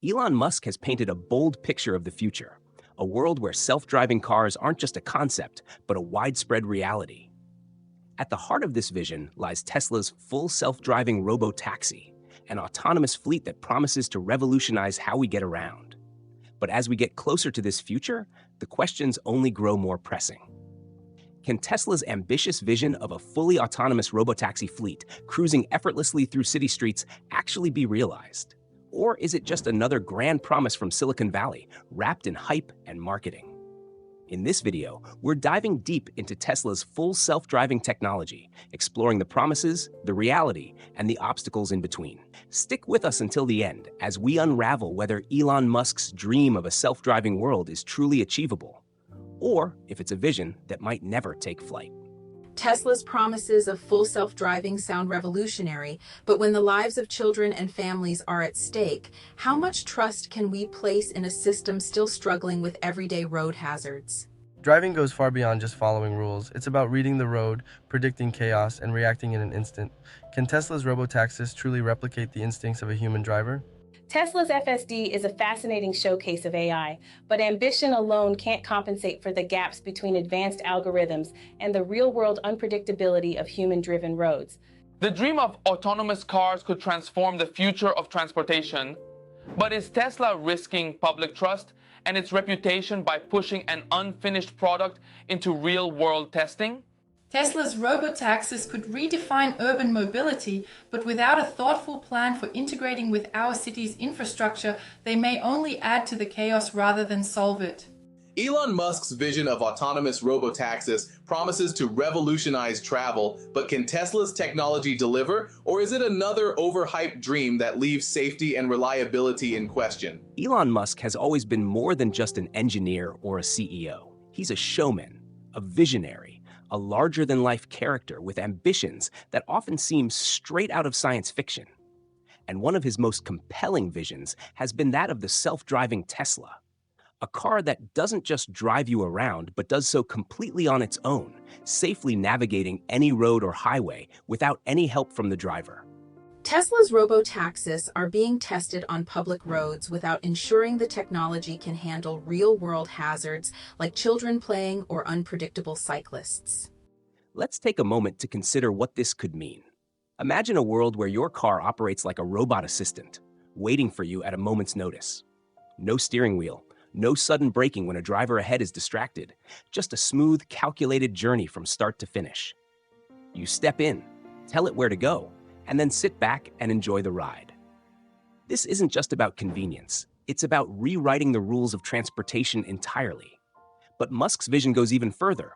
Elon Musk has painted a bold picture of the future, a world where self-driving cars aren't just a concept, but a widespread reality. At the heart of this vision lies Tesla's full self-driving Robotaxi, an autonomous fleet that promises to revolutionize how we get around. But as we get closer to this future, the questions only grow more pressing. Can Tesla's ambitious vision of a fully autonomous robotaxi fleet cruising effortlessly through city streets actually be realized? Or is it just another grand promise from Silicon Valley, wrapped in hype and marketing? In this video, we're diving deep into Tesla's full self-driving technology, exploring the promises, the reality, and the obstacles in between. Stick with us until the end as we unravel whether Elon Musk's dream of a self-driving world is truly achievable, or if it's a vision that might never take flight. Tesla's promises of full self-driving sound revolutionary, but when the lives of children and families are at stake, how much trust can we place in a system still struggling with everyday road hazards? Driving goes far beyond just following rules. It's about reading the road, predicting chaos, and reacting in an instant. Can Tesla's robotaxis truly replicate the instincts of a human driver? Tesla's FSD is a fascinating showcase of AI, but ambition alone can't compensate for the gaps between advanced algorithms and the real-world unpredictability of human-driven roads. The dream of autonomous cars could transform the future of transportation, but is Tesla risking public trust and its reputation by pushing an unfinished product into real-world testing? Tesla's robotaxis could redefine urban mobility, but without a thoughtful plan for integrating with our city's infrastructure, they may only add to the chaos rather than solve it. Elon Musk's vision of autonomous robotaxis promises to revolutionize travel, but can Tesla's technology deliver, or is it another overhyped dream that leaves safety and reliability in question? Elon Musk has always been more than just an engineer or a CEO. He's a showman, a visionary, a larger-than-life character with ambitions that often seem straight out of science fiction. And one of his most compelling visions has been that of the self-driving Tesla, a car that doesn't just drive you around, but does so completely on its own, safely navigating any road or highway without any help from the driver. Tesla's robotaxis are being tested on public roads without ensuring the technology can handle real-world hazards like children playing or unpredictable cyclists. Let's take a moment to consider what this could mean. Imagine a world where your car operates like a robot assistant, waiting for you at a moment's notice. No steering wheel, no sudden braking when a driver ahead is distracted, just a smooth, calculated journey from start to finish. You step in, tell it where to go, and then sit back and enjoy the ride. This isn't just about convenience, it's about rewriting the rules of transportation entirely. But Musk's vision goes even further.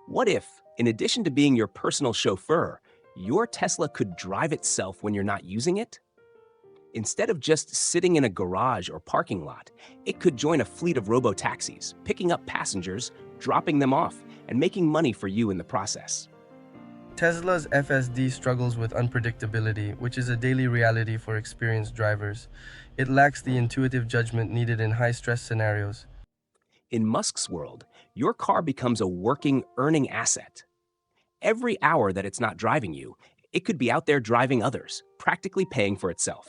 What if, in addition to being your personal chauffeur, your Tesla could drive itself when you're not using it? Instead of just sitting in a garage or parking lot, it could join a fleet of robotaxis, picking up passengers, dropping them off, and making money for you in the process. Tesla's FSD struggles with unpredictability, which is a daily reality for experienced drivers. It lacks the intuitive judgment needed in high-stress scenarios. In Musk's world, your car becomes a working, earning asset. Every hour that it's not driving you, it could be out there driving others, practically paying for itself.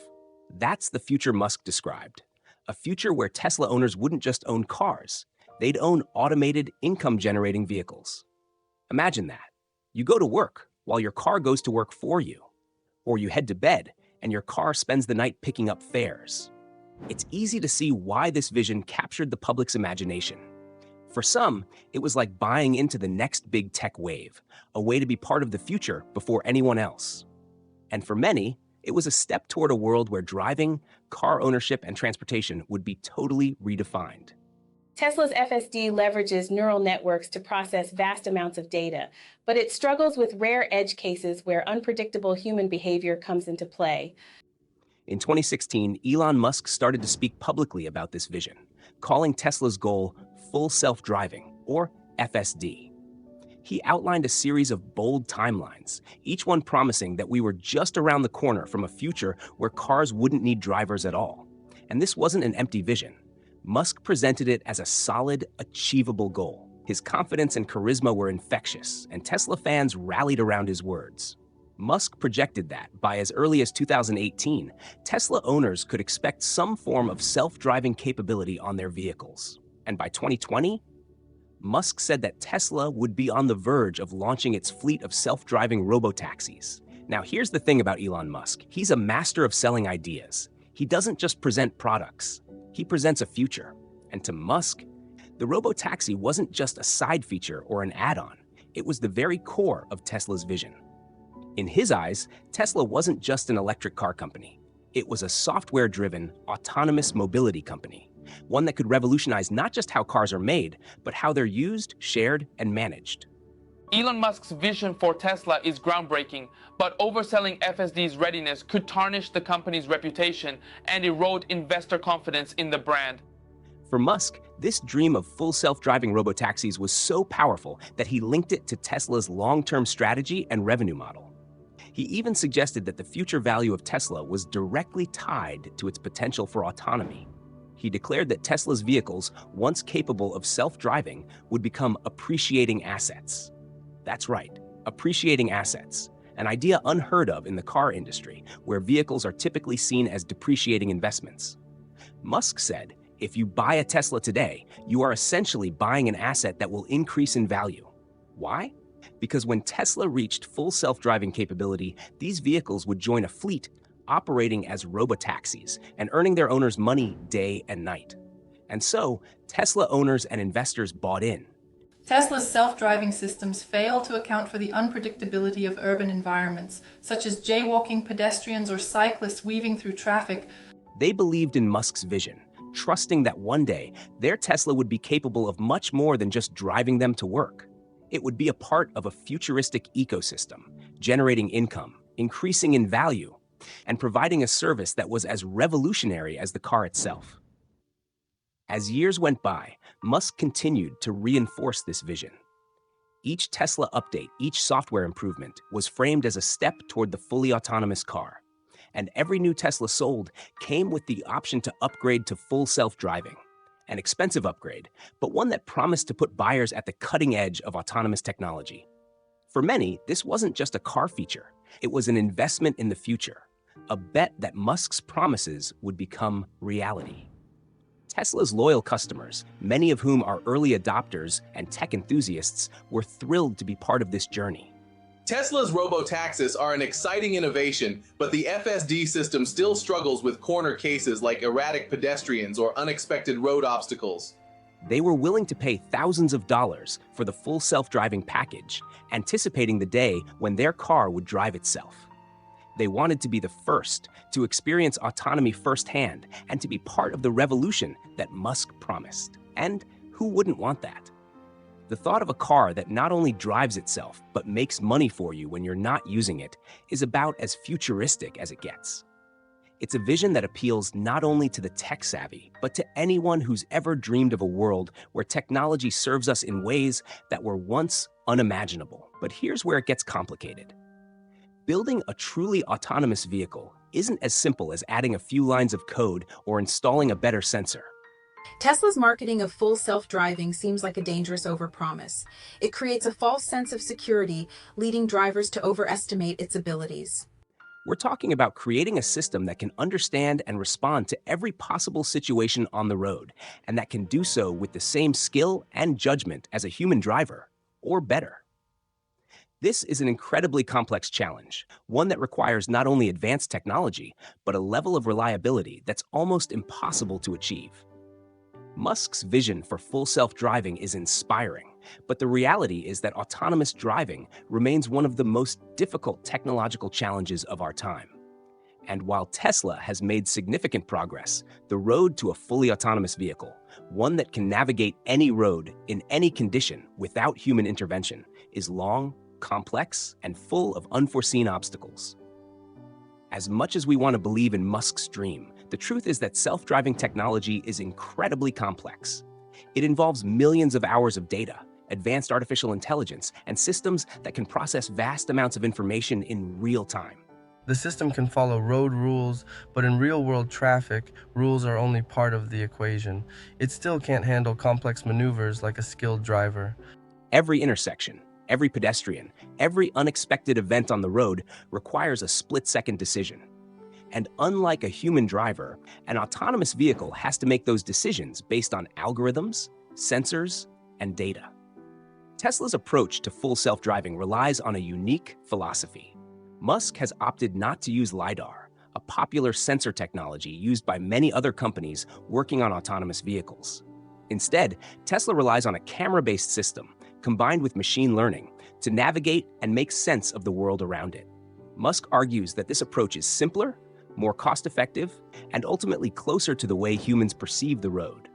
That's the future Musk described. A future where Tesla owners wouldn't just own cars, they'd own automated, income-generating vehicles. Imagine that. You go to work while your car goes to work for you. Or you head to bed and your car spends the night picking up fares. It's easy to see why this vision captured the public's imagination. For some, it was like buying into the next big tech wave, a way to be part of the future before anyone else. And for many, it was a step toward a world where driving, car ownership, and transportation would be totally redefined. Tesla's FSD leverages neural networks to process vast amounts of data, but it struggles with rare edge cases where unpredictable human behavior comes into play. In 2016, Elon Musk started to speak publicly about this vision, calling Tesla's goal full self-driving, or FSD. He outlined a series of bold timelines, each one promising that we were just around the corner from a future where cars wouldn't need drivers at all. And this wasn't an empty vision. Musk presented it as a solid, achievable goal. His confidence and charisma were infectious, and Tesla fans rallied around his words. Musk projected that, by as early as 2018, Tesla owners could expect some form of self-driving capability on their vehicles. And by 2020, Musk said that Tesla would be on the verge of launching its fleet of self-driving robotaxis. Now, here's the thing about Elon Musk. He's a master of selling ideas. He doesn't just present products. He presents a future. And to Musk, the robotaxi wasn't just a side feature or an add-on. It was the very core of Tesla's vision. In his eyes, Tesla wasn't just an electric car company. It was a software-driven, autonomous mobility company, one that could revolutionize not just how cars are made, but how they're used, shared, and managed. Elon Musk's vision for Tesla is groundbreaking, but overselling FSD's readiness could tarnish the company's reputation and erode investor confidence in the brand. For Musk, this dream of full self-driving robotaxis was so powerful that he linked it to Tesla's long-term strategy and revenue model. He even suggested that the future value of Tesla was directly tied to its potential for autonomy. He declared that Tesla's vehicles, once capable of self-driving, would become appreciating assets. That's right, appreciating assets, an idea unheard of in the car industry, where vehicles are typically seen as depreciating investments. Musk said, if you buy a Tesla today, you are essentially buying an asset that will increase in value. Why? Because when Tesla reached full self-driving capability, these vehicles would join a fleet operating as robotaxis and earning their owners money day and night. And so, Tesla owners and investors bought in. Tesla's self-driving systems fail to account for the unpredictability of urban environments, such as jaywalking pedestrians or cyclists weaving through traffic. They believed in Musk's vision, trusting that one day their Tesla would be capable of much more than just driving them to work. It would be a part of a futuristic ecosystem, generating income, increasing in value, and providing a service that was as revolutionary as the car itself. As years went by, Musk continued to reinforce this vision. Each Tesla update, each software improvement, was framed as a step toward the fully autonomous car. And every new Tesla sold came with the option to upgrade to full self-driving. An expensive upgrade, but one that promised to put buyers at the cutting edge of autonomous technology. For many, this wasn't just a car feature. It was an investment in the future, a bet that Musk's promises would become reality. Tesla's loyal customers, many of whom are early adopters and tech enthusiasts, were thrilled to be part of this journey. Tesla's robotaxis are an exciting innovation, but the FSD system still struggles with corner cases like erratic pedestrians or unexpected road obstacles. They were willing to pay thousands of dollars for the full self-driving package, anticipating the day when their car would drive itself. They wanted to be the first to experience autonomy firsthand and to be part of the revolution that Musk promised. And who wouldn't want that? The thought of a car that not only drives itself, but makes money for you when you're not using it is about as futuristic as it gets. It's a vision that appeals not only to the tech-savvy, but to anyone who's ever dreamed of a world where technology serves us in ways that were once unimaginable. But here's where it gets complicated. Building a truly autonomous vehicle isn't as simple as adding a few lines of code or installing a better sensor. Tesla's marketing of full self-driving seems like a dangerous overpromise. It creates a false sense of security, leading drivers to overestimate its abilities. We're talking about creating a system that can understand and respond to every possible situation on the road, and that can do so with the same skill and judgment as a human driver, or better. This is an incredibly complex challenge, one that requires not only advanced technology, but a level of reliability that's almost impossible to achieve. Musk's vision for full self-driving is inspiring, but the reality is that autonomous driving remains one of the most difficult technological challenges of our time. And while Tesla has made significant progress, the road to a fully autonomous vehicle, one that can navigate any road in any condition without human intervention, is long, complex, and full of unforeseen obstacles. As much as we want to believe in Musk's dream, the truth is that self-driving technology is incredibly complex. It involves millions of hours of data, advanced artificial intelligence, and systems that can process vast amounts of information in real time. The system can follow road rules, but in real-world traffic, rules are only part of the equation. It still can't handle complex maneuvers like a skilled driver. Every intersection, every pedestrian, every unexpected event on the road requires a split-second decision. And unlike a human driver, an autonomous vehicle has to make those decisions based on algorithms, sensors, and data. Tesla's approach to full self-driving relies on a unique philosophy. Musk has opted not to use LiDAR, a popular sensor technology used by many other companies working on autonomous vehicles. Instead, Tesla relies on a camera-based system combined with machine learning to navigate and make sense of the world around it. Musk argues that this approach is simpler, more cost-effective, and ultimately closer to the way humans perceive the road.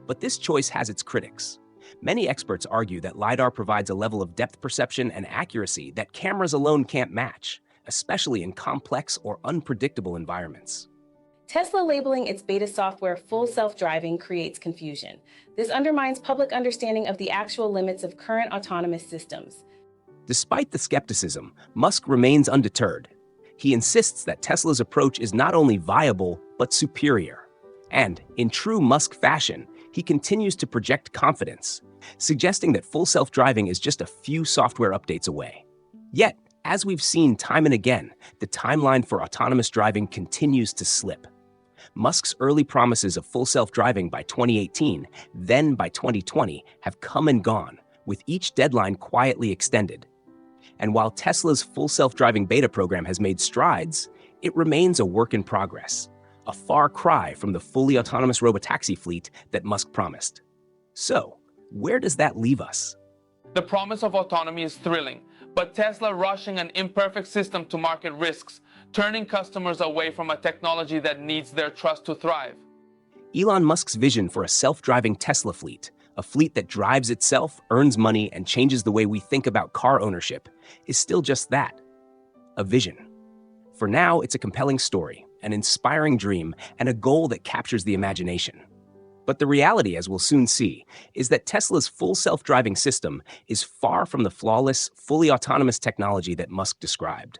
But this choice has its critics. Many experts argue that LiDAR provides a level of depth perception and accuracy that cameras alone can't match, especially in complex or unpredictable environments. Tesla labeling its beta software full self-driving creates confusion. This undermines public understanding of the actual limits of current autonomous systems. Despite the skepticism, Musk remains undeterred. He insists that Tesla's approach is not only viable, but superior. And, in true Musk fashion, he continues to project confidence, suggesting that full self-driving is just a few software updates away. Yet, as we've seen time and again, the timeline for autonomous driving continues to slip. Musk's early promises of full self-driving by 2018, then by 2020, have come and gone, with each deadline quietly extended. And while Tesla's full self-driving beta program has made strides, it remains a work in progress, a far cry from the fully autonomous robotaxi fleet that Musk promised. So, where does that leave us? The promise of autonomy is thrilling, but Tesla rushing an imperfect system to market risks, turning customers away from a technology that needs their trust to thrive. Elon Musk's vision for a self-driving Tesla fleet, a fleet that drives itself, earns money, and changes the way we think about car ownership, is still just that, a vision. For now, it's a compelling story, an inspiring dream, and a goal that captures the imagination. But the reality, as we'll soon see, is that Tesla's full self-driving system is far from the flawless, fully autonomous technology that Musk described.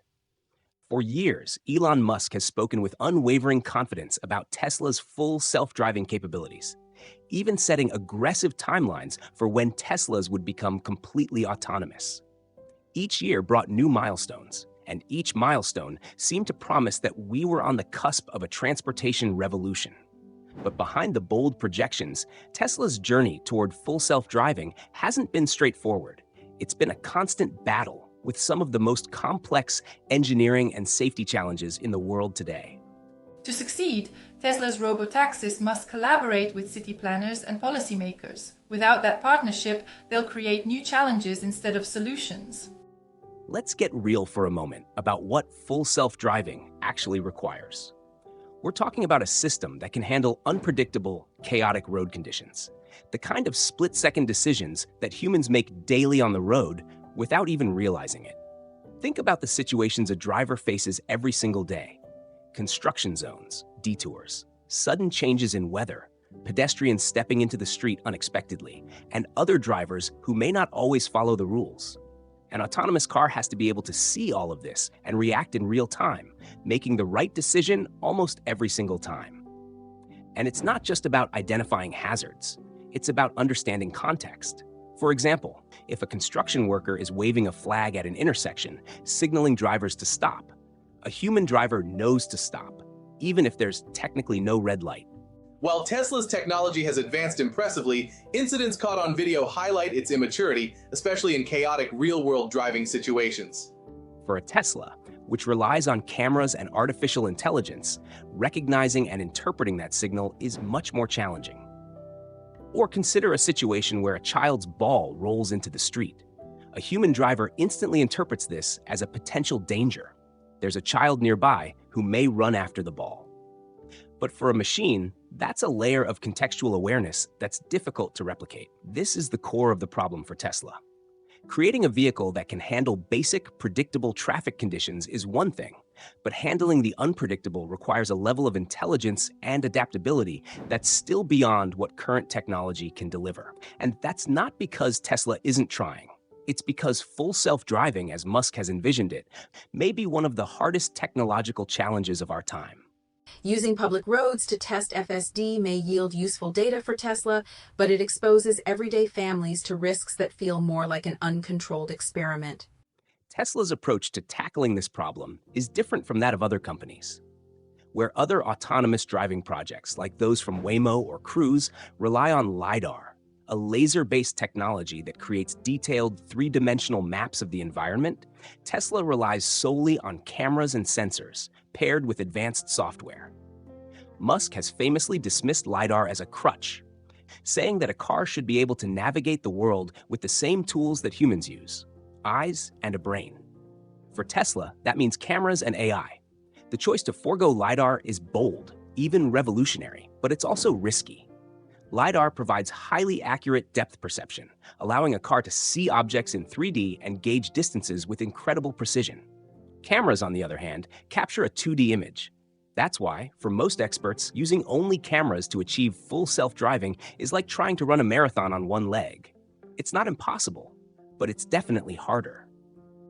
For years, Elon Musk has spoken with unwavering confidence about Tesla's full self-driving capabilities, even setting aggressive timelines for when Teslas would become completely autonomous. Each year brought new milestones, and each milestone seemed to promise that we were on the cusp of a transportation revolution. But behind the bold projections, Tesla's journey toward full self-driving hasn't been straightforward. It's been a constant battle with some of the most complex engineering and safety challenges in the world today. To succeed, Tesla's robotaxis must collaborate with city planners and policymakers. Without that partnership, they'll create new challenges instead of solutions. Let's get real for a moment about what full self-driving actually requires. We're talking about a system that can handle unpredictable, chaotic road conditions, the kind of split-second decisions that humans make daily on the road without even realizing it. Think about the situations a driver faces every single day. Construction zones, detours, sudden changes in weather, pedestrians stepping into the street unexpectedly, and other drivers who may not always follow the rules. An autonomous car has to be able to see all of this and react in real time, making the right decision almost every single time. And it's not just about identifying hazards, it's about understanding context. For example, if a construction worker is waving a flag at an intersection, signaling drivers to stop, a human driver knows to stop, even if there's technically no red light. While Tesla's technology has advanced impressively, incidents caught on video highlight its immaturity, especially in chaotic real-world driving situations. For a Tesla, which relies on cameras and artificial intelligence, recognizing and interpreting that signal is much more challenging. Or consider a situation where a child's ball rolls into the street. A human driver instantly interprets this as a potential danger. There's a child nearby who may run after the ball. But for a machine, that's a layer of contextual awareness that's difficult to replicate. This is the core of the problem for Tesla. Creating a vehicle that can handle basic, predictable traffic conditions is one thing, but handling the unpredictable requires a level of intelligence and adaptability that's still beyond what current technology can deliver. And that's not because Tesla isn't trying. It's because full self-driving, as Musk has envisioned it, may be one of the hardest technological challenges of our time. Using public roads to test FSD may yield useful data for Tesla, but it exposes everyday families to risks that feel more like an uncontrolled experiment. Tesla's approach to tackling this problem is different from that of other companies. Where other autonomous driving projects, like those from Waymo or Cruise, rely on LiDAR, a laser-based technology that creates detailed three-dimensional maps of the environment, Tesla relies solely on cameras and sensors, paired with advanced software. Musk has famously dismissed LiDAR as a crutch, saying that a car should be able to navigate the world with the same tools that humans use: eyes and a brain. For Tesla, that means cameras and AI. The choice to forego LiDAR is bold, even revolutionary, but it's also risky. LiDAR provides highly accurate depth perception, allowing a car to see objects in 3D and gauge distances with incredible precision. Cameras, on the other hand, capture a 2D image. That's why, for most experts, using only cameras to achieve full self-driving is like trying to run a marathon on one leg. It's not impossible, but it's definitely harder.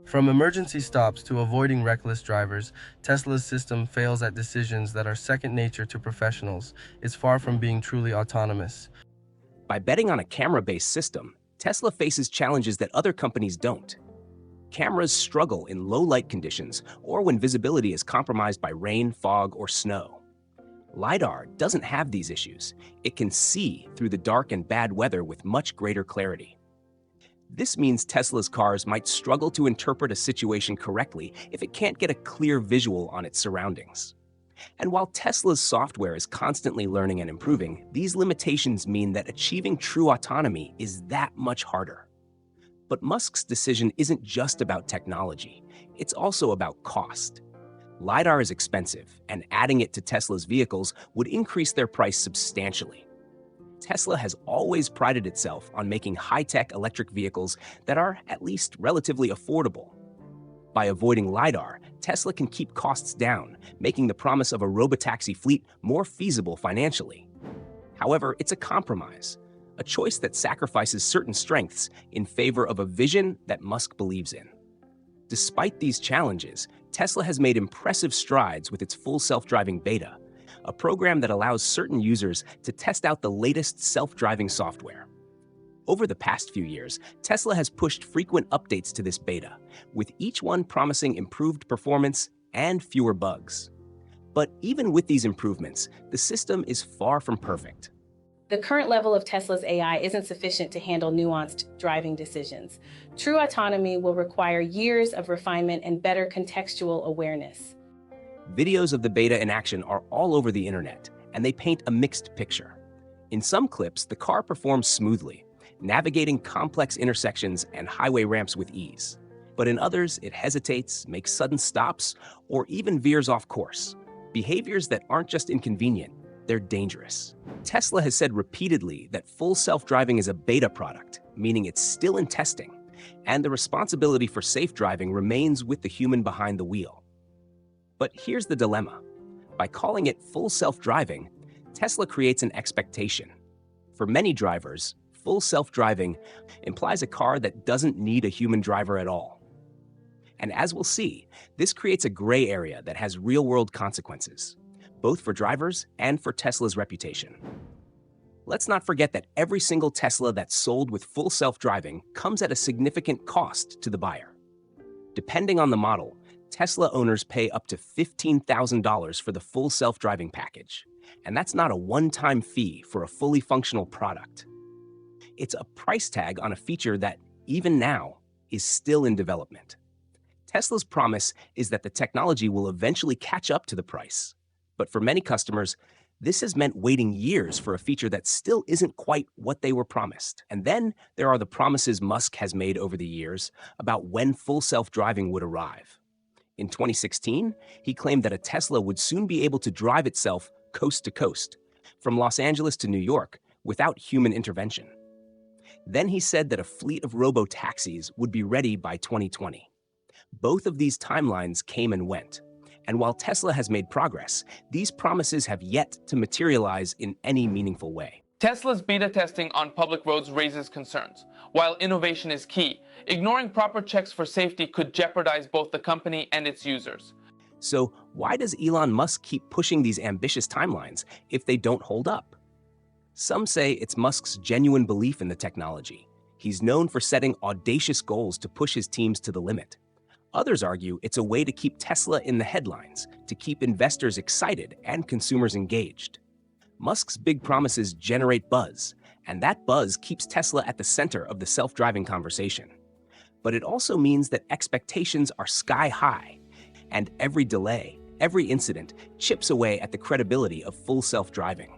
From emergency stops to avoiding reckless drivers, Tesla's system fails at decisions that are second nature to professionals. It's far from being truly autonomous. By betting on a camera-based system, Tesla faces challenges that other companies don't. Cameras struggle in low light conditions or when visibility is compromised by rain, fog, or snow. LiDAR doesn't have these issues. It can see through the dark and bad weather with much greater clarity. This means Tesla's cars might struggle to interpret a situation correctly if it can't get a clear visual on its surroundings. And while Tesla's software is constantly learning and improving, these limitations mean that achieving true autonomy is that much harder. But Musk's decision isn't just about technology, it's also about cost. LiDAR is expensive, and adding it to Tesla's vehicles would increase their price substantially. Tesla has always prided itself on making high-tech electric vehicles that are at least relatively affordable. By avoiding LiDAR, Tesla can keep costs down, making the promise of a robotaxi fleet more feasible financially. However, it's a compromise, a choice that sacrifices certain strengths in favor of a vision that Musk believes in. Despite these challenges, Tesla has made impressive strides with its full self-driving beta, a program that allows certain users to test out the latest self-driving software. Over the past few years, Tesla has pushed frequent updates to this beta, with each one promising improved performance and fewer bugs. But even with these improvements, the system is far from perfect. The current level of Tesla's AI isn't sufficient to handle nuanced driving decisions. True autonomy will require years of refinement and better contextual awareness. Videos of the beta in action are all over the internet, and they paint a mixed picture. In some clips, the car performs smoothly, navigating complex intersections and highway ramps with ease. But in others, it hesitates, makes sudden stops, or even veers off course. Behaviors that aren't just inconvenient, they're dangerous. Tesla has said repeatedly that full self-driving is a beta product, meaning it's still in testing, and the responsibility for safe driving remains with the human behind the wheel. But here's the dilemma. By calling it full self-driving, Tesla creates an expectation. For many drivers, full self-driving implies a car that doesn't need a human driver at all. And as we'll see, this creates a gray area that has real-world consequences, both for drivers and for Tesla's reputation. Let's not forget that every single Tesla that's sold with full self-driving comes at a significant cost to the buyer. Depending on the model, Tesla owners pay up to $15,000 for the full self-driving package, and that's not a one-time fee for a fully functional product. It's a price tag on a feature that, even now, is still in development. Tesla's promise is that the technology will eventually catch up to the price. But for many customers, this has meant waiting years for a feature that still isn't quite what they were promised. And then there are the promises Musk has made over the years about when full self-driving would arrive. In 2016, he claimed that a Tesla would soon be able to drive itself coast to coast, from Los Angeles to New York, without human intervention. Then he said that a fleet of robotaxis would be ready by 2020. Both of these timelines came and went. And while Tesla has made progress, these promises have yet to materialize in any meaningful way. Tesla's beta testing on public roads raises concerns. While innovation is key, ignoring proper checks for safety could jeopardize both the company and its users. So why does Elon Musk keep pushing these ambitious timelines if they don't hold up? Some say it's Musk's genuine belief in the technology. He's known for setting audacious goals to push his teams to the limit. Others argue it's a way to keep Tesla in the headlines, to keep investors excited and consumers engaged. Musk's big promises generate buzz, and that buzz keeps Tesla at the center of the self-driving conversation. But it also means that expectations are sky high, and every delay, every incident chips away at the credibility of full self-driving.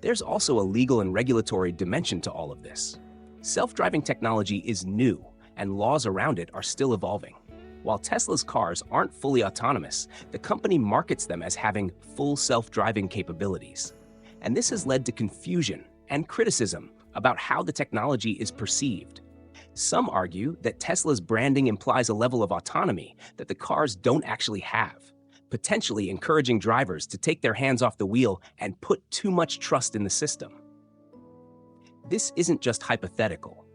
There's also a legal and regulatory dimension to all of this. Self-driving technology is new, and laws around it are still evolving. While Tesla's cars aren't fully autonomous, the company markets them as having full self-driving capabilities. And this has led to confusion and criticism about how the technology is perceived. Some argue that Tesla's branding implies a level of autonomy that the cars don't actually have, potentially encouraging drivers to take their hands off the wheel and put too much trust in the system. This isn't just hypothetical.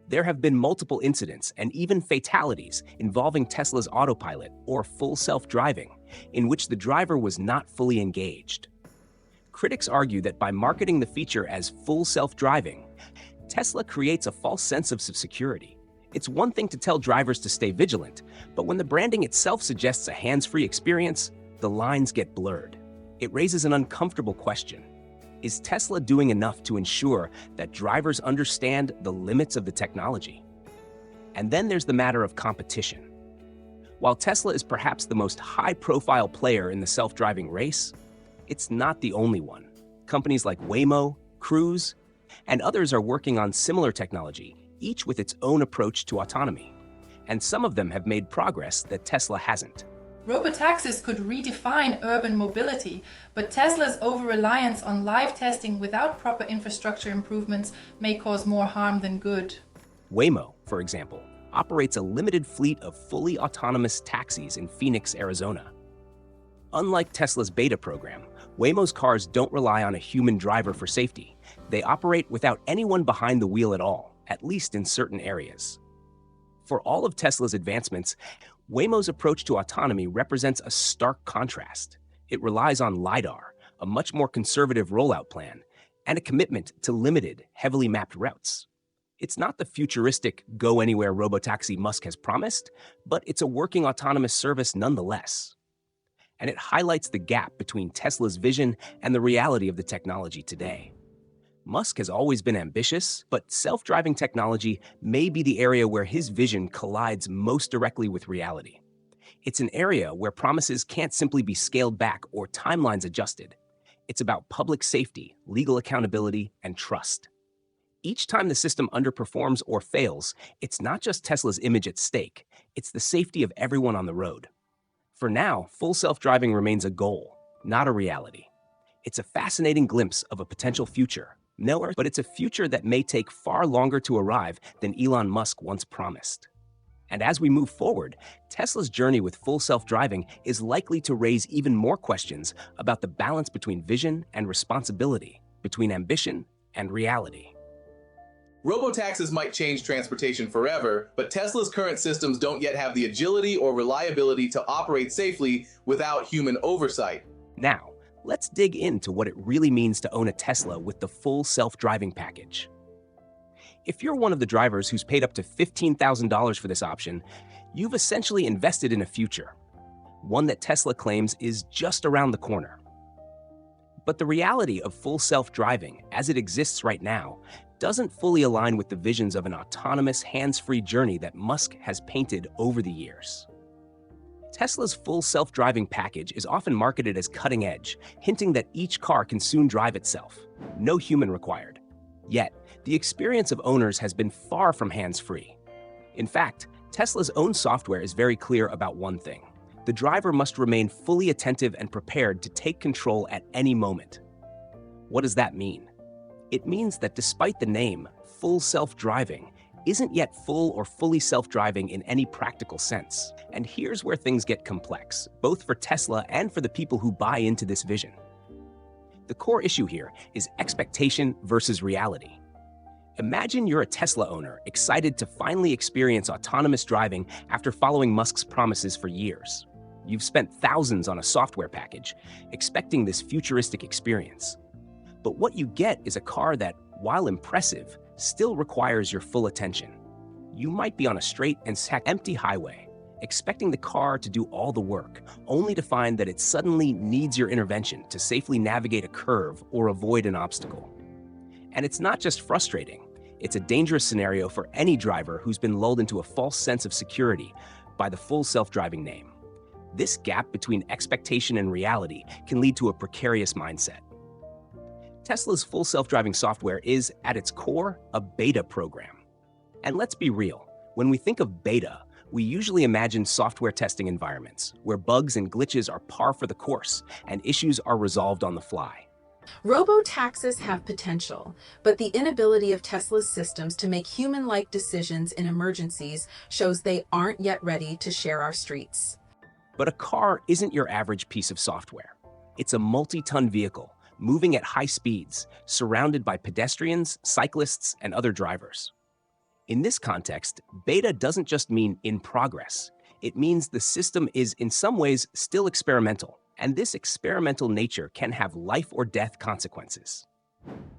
There have been multiple incidents and even fatalities involving Tesla's autopilot or full self-driving, in which the driver was not fully engaged. Critics argue that by marketing the feature as full self-driving, Tesla creates a false sense of security. It's one thing to tell drivers to stay vigilant, but when the branding itself suggests a hands-free experience, the lines get blurred. It raises an uncomfortable question. Is Tesla doing enough to ensure that drivers understand the limits of the technology? And then there's the matter of competition. While Tesla is perhaps the most high-profile player in the self-driving race, it's not the only one. Companies like Waymo, Cruise, and others are working on similar technology, each with its own approach to autonomy. And some of them have made progress that Tesla hasn't. Robotaxis could redefine urban mobility, but Tesla's over-reliance on live testing without proper infrastructure improvements may cause more harm than good. Waymo, for example, operates a limited fleet of fully autonomous taxis in Phoenix, Arizona. Unlike Tesla's beta program, Waymo's cars don't rely on a human driver for safety. They operate without anyone behind the wheel at all, at least in certain areas. For all of Tesla's advancements, Waymo's approach to autonomy represents a stark contrast. It relies on LiDAR, a much more conservative rollout plan, and a commitment to limited, heavily mapped routes. It's not the futuristic, go-anywhere robotaxi Musk has promised, but it's a working autonomous service nonetheless. And it highlights the gap between Tesla's vision and the reality of the technology today. Musk has always been ambitious, but self-driving technology may be the area where his vision collides most directly with reality. It's an area where promises can't simply be scaled back or timelines adjusted. It's about public safety, legal accountability, and trust. Each time the system underperforms or fails, it's not just Tesla's image at stake, it's the safety of everyone on the road. For now, full self-driving remains a goal, not a reality. It's a fascinating glimpse of a potential future. But it's a future that may take far longer to arrive than Elon Musk once promised. And as we move forward, Tesla's journey with full self-driving is likely to raise even more questions about the balance between vision and responsibility, between ambition and reality. Robotaxis might change transportation forever, but Tesla's current systems don't yet have the agility or reliability to operate safely without human oversight. Now, let's dig into what it really means to own a Tesla with the full self-driving package. If you're one of the drivers who's paid up to $15,000 for this option, you've essentially invested in a future, one that Tesla claims is just around the corner. But the reality of full self-driving, as it exists right now, doesn't fully align with the visions of an autonomous, hands-free journey that Musk has painted over the years. Tesla's full self-driving package is often marketed as cutting edge, hinting that each car can soon drive itself, no human required. Yet, the experience of owners has been far from hands-free. In fact, Tesla's own software is very clear about one thing. The driver must remain fully attentive and prepared to take control at any moment. What does that mean? It means that despite the name, full self-driving isn't yet full or fully self-driving in any practical sense. And here's where things get complex, both for Tesla and for the people who buy into this vision. The core issue here is expectation versus reality. Imagine you're a Tesla owner, excited to finally experience autonomous driving after following Musk's promises for years. You've spent thousands on a software package, expecting this futuristic experience. But what you get is a car that, while impressive, still requires your full attention. You might be on a straight and empty highway, expecting the car to do all the work, only to find that it suddenly needs your intervention to safely navigate a curve or avoid an obstacle. And it's not just frustrating, it's a dangerous scenario for any driver who's been lulled into a false sense of security by the full self-driving name. This gap between expectation and reality can lead to a precarious mindset. Tesla's full self-driving software is, at its core, a beta program. And let's be real, when we think of beta, we usually imagine software testing environments where bugs and glitches are par for the course and issues are resolved on the fly. Robotaxis have potential, but the inability of Tesla's systems to make human-like decisions in emergencies shows they aren't yet ready to share our streets. But a car isn't your average piece of software. It's a multi-ton vehicle, moving at high speeds, surrounded by pedestrians, cyclists, and other drivers. In this context, beta doesn't just mean in progress. It means the system is in some ways still experimental, and this experimental nature can have life or death consequences.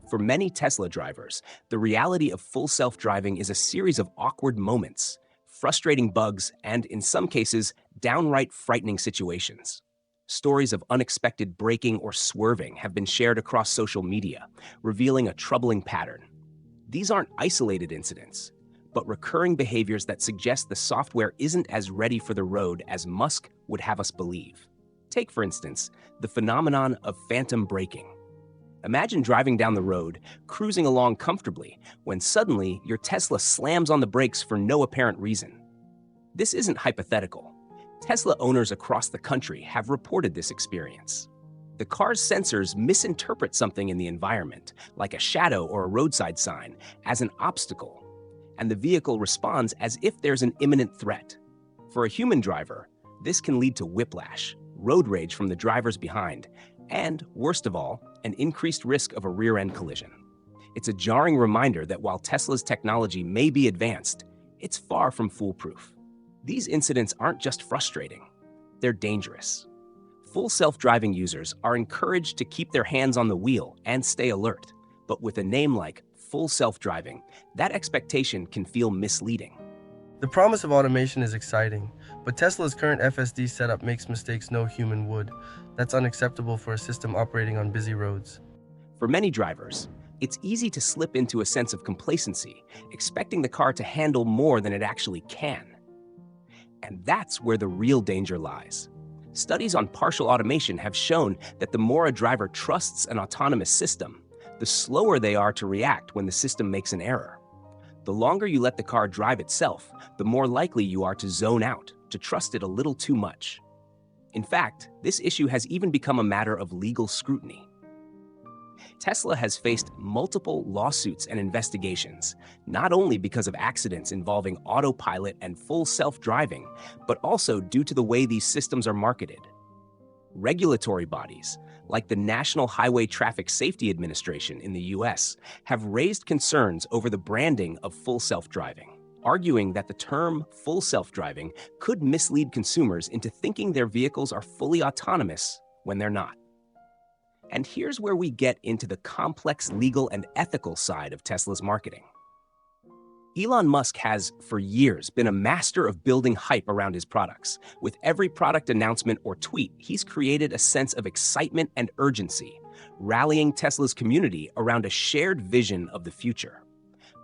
For many Tesla drivers, the reality of full self-driving is a series of awkward moments, frustrating bugs, and in some cases, downright frightening situations. Stories of unexpected braking or swerving have been shared across social media, revealing a troubling pattern. These aren't isolated incidents, but recurring behaviors that suggest the software isn't as ready for the road as Musk would have us believe. Take, for instance, the phenomenon of phantom braking. Imagine driving down the road, cruising along comfortably, when suddenly your Tesla slams on the brakes for no apparent reason. This isn't hypothetical. Tesla owners across the country have reported this experience. The car's sensors misinterpret something in the environment, like a shadow or a roadside sign, as an obstacle, and the vehicle responds as if there's an imminent threat. For a human driver, this can lead to whiplash, road rage from the drivers behind, and, worst of all, an increased risk of a rear-end collision. It's a jarring reminder that while Tesla's technology may be advanced, it's far from foolproof. These incidents aren't just frustrating, they're dangerous. Full self-driving users are encouraged to keep their hands on the wheel and stay alert, but with a name like full self-driving, that expectation can feel misleading. The promise of automation is exciting, but Tesla's current FSD setup makes mistakes no human would. That's unacceptable for a system operating on busy roads. For many drivers, it's easy to slip into a sense of complacency, expecting the car to handle more than it actually can. And that's where the real danger lies. Studies on partial automation have shown that the more a driver trusts an autonomous system, the slower they are to react when the system makes an error. The longer you let the car drive itself, the more likely you are to zone out, to trust it a little too much. In fact, this issue has even become a matter of legal scrutiny. Tesla has faced multiple lawsuits and investigations, not only because of accidents involving autopilot and full self-driving, but also due to the way these systems are marketed. Regulatory bodies, like the National Highway Traffic Safety Administration in the US, have raised concerns over the branding of full self-driving, arguing that the term full self-driving could mislead consumers into thinking their vehicles are fully autonomous when they're not. And here's where we get into the complex legal and ethical side of Tesla's marketing. Elon Musk has, for years, been a master of building hype around his products. With every product announcement or tweet, he's created a sense of excitement and urgency, rallying Tesla's community around a shared vision of the future.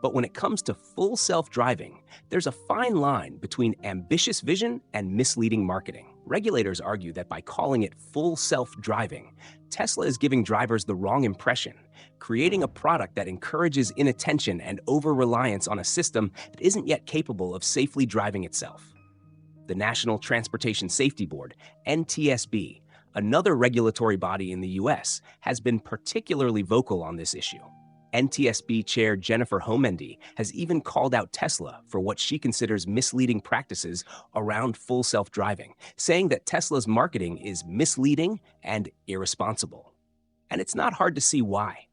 But when it comes to full self-driving, there's a fine line between ambitious vision and misleading marketing. Regulators argue that by calling it full self-driving, Tesla is giving drivers the wrong impression, creating a product that encourages inattention and over-reliance on a system that isn't yet capable of safely driving itself. The National Transportation Safety Board, NTSB, another regulatory body in the US, has been particularly vocal on this issue. NTSB Chair Jennifer Homendy has even called out Tesla for what she considers misleading practices around full self-driving, saying that Tesla's marketing is misleading and irresponsible. And it's not hard to see why.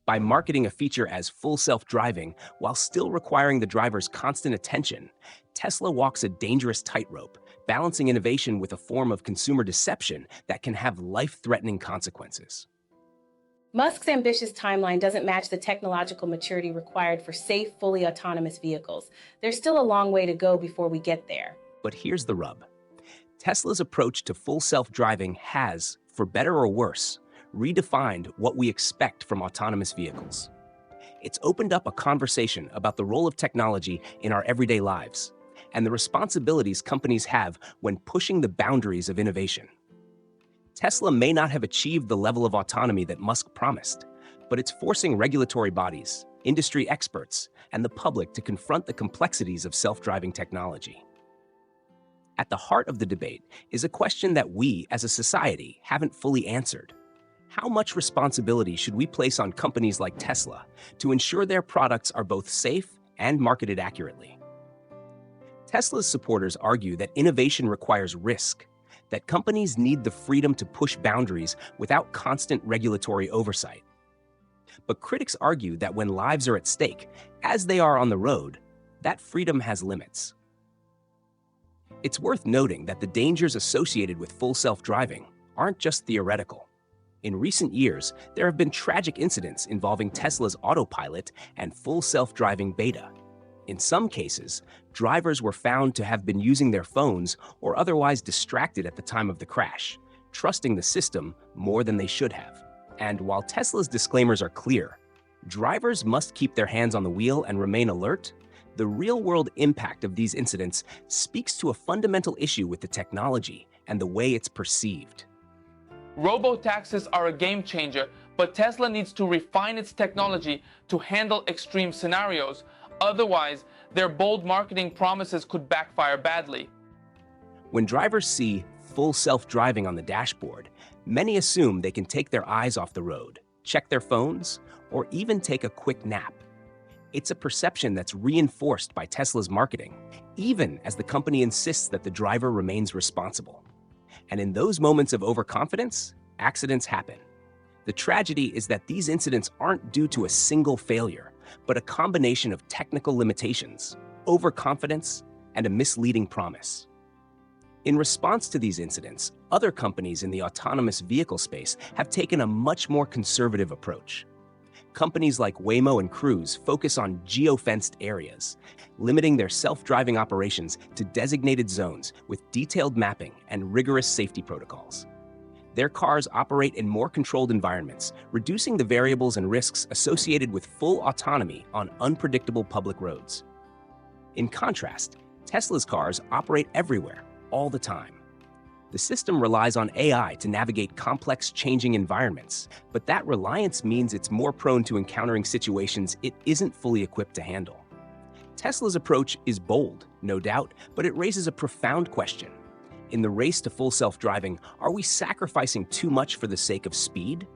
By marketing a feature as full self-driving while still requiring the driver's constant attention, Tesla walks a dangerous tightrope balancing innovation with a form of consumer deception that can have life-threatening consequences. Musk's ambitious timeline doesn't match the technological maturity required for safe, fully autonomous vehicles. There's still a long way to go before we get there. But here's the rub. Tesla's approach to full self-driving has, for better or worse, redefined what we expect from autonomous vehicles. It's opened up a conversation about the role of technology in our everyday lives and the responsibilities companies have when pushing the boundaries of innovation. Tesla may not have achieved the level of autonomy that Musk promised, but it's forcing regulatory bodies, industry experts, and the public to confront the complexities of self-driving technology. At the heart of the debate is a question that we, as a society, haven't fully answered. How much responsibility should we place on companies like Tesla to ensure their products are both safe and marketed accurately? Tesla's supporters argue that innovation requires risk, that companies need the freedom to push boundaries without constant regulatory oversight. But critics argue that when lives are at stake, as they are on the road, that freedom has limits. It's worth noting that the dangers associated with full self-driving aren't just theoretical. In recent years, there have been tragic incidents involving Tesla's autopilot and full self-driving beta. In some cases, drivers were found to have been using their phones or otherwise distracted at the time of the crash, trusting the system more than they should have. And while Tesla's disclaimers are clear, drivers must keep their hands on the wheel and remain alert, the real-world impact of these incidents speaks to a fundamental issue with the technology and the way it's perceived. Robotaxis are a game changer, but Tesla needs to refine its technology to handle extreme scenarios. Otherwise, their bold marketing promises could backfire badly. When drivers see full self-driving on the dashboard, many assume they can take their eyes off the road, check their phones, or even take a quick nap. It's a perception that's reinforced by Tesla's marketing, even as the company insists that the driver remains responsible. And in those moments of overconfidence, accidents happen. The tragedy is that these incidents aren't due to a single failure, but a combination of technical limitations, overconfidence, and a misleading promise. In response to these incidents, other companies in the autonomous vehicle space have taken a much more conservative approach. Companies like Waymo and Cruise focus on geo-fenced areas, limiting their self-driving operations to designated zones with detailed mapping and rigorous safety protocols. Their cars operate in more controlled environments, reducing the variables and risks associated with full autonomy on unpredictable public roads. In contrast, Tesla's cars operate everywhere, all the time. The system relies on AI to navigate complex, changing environments, but that reliance means it's more prone to encountering situations it isn't fully equipped to handle. Tesla's approach is bold, no doubt, but it raises a profound question. In the race to full self-driving, are we sacrificing too much for the sake of speed?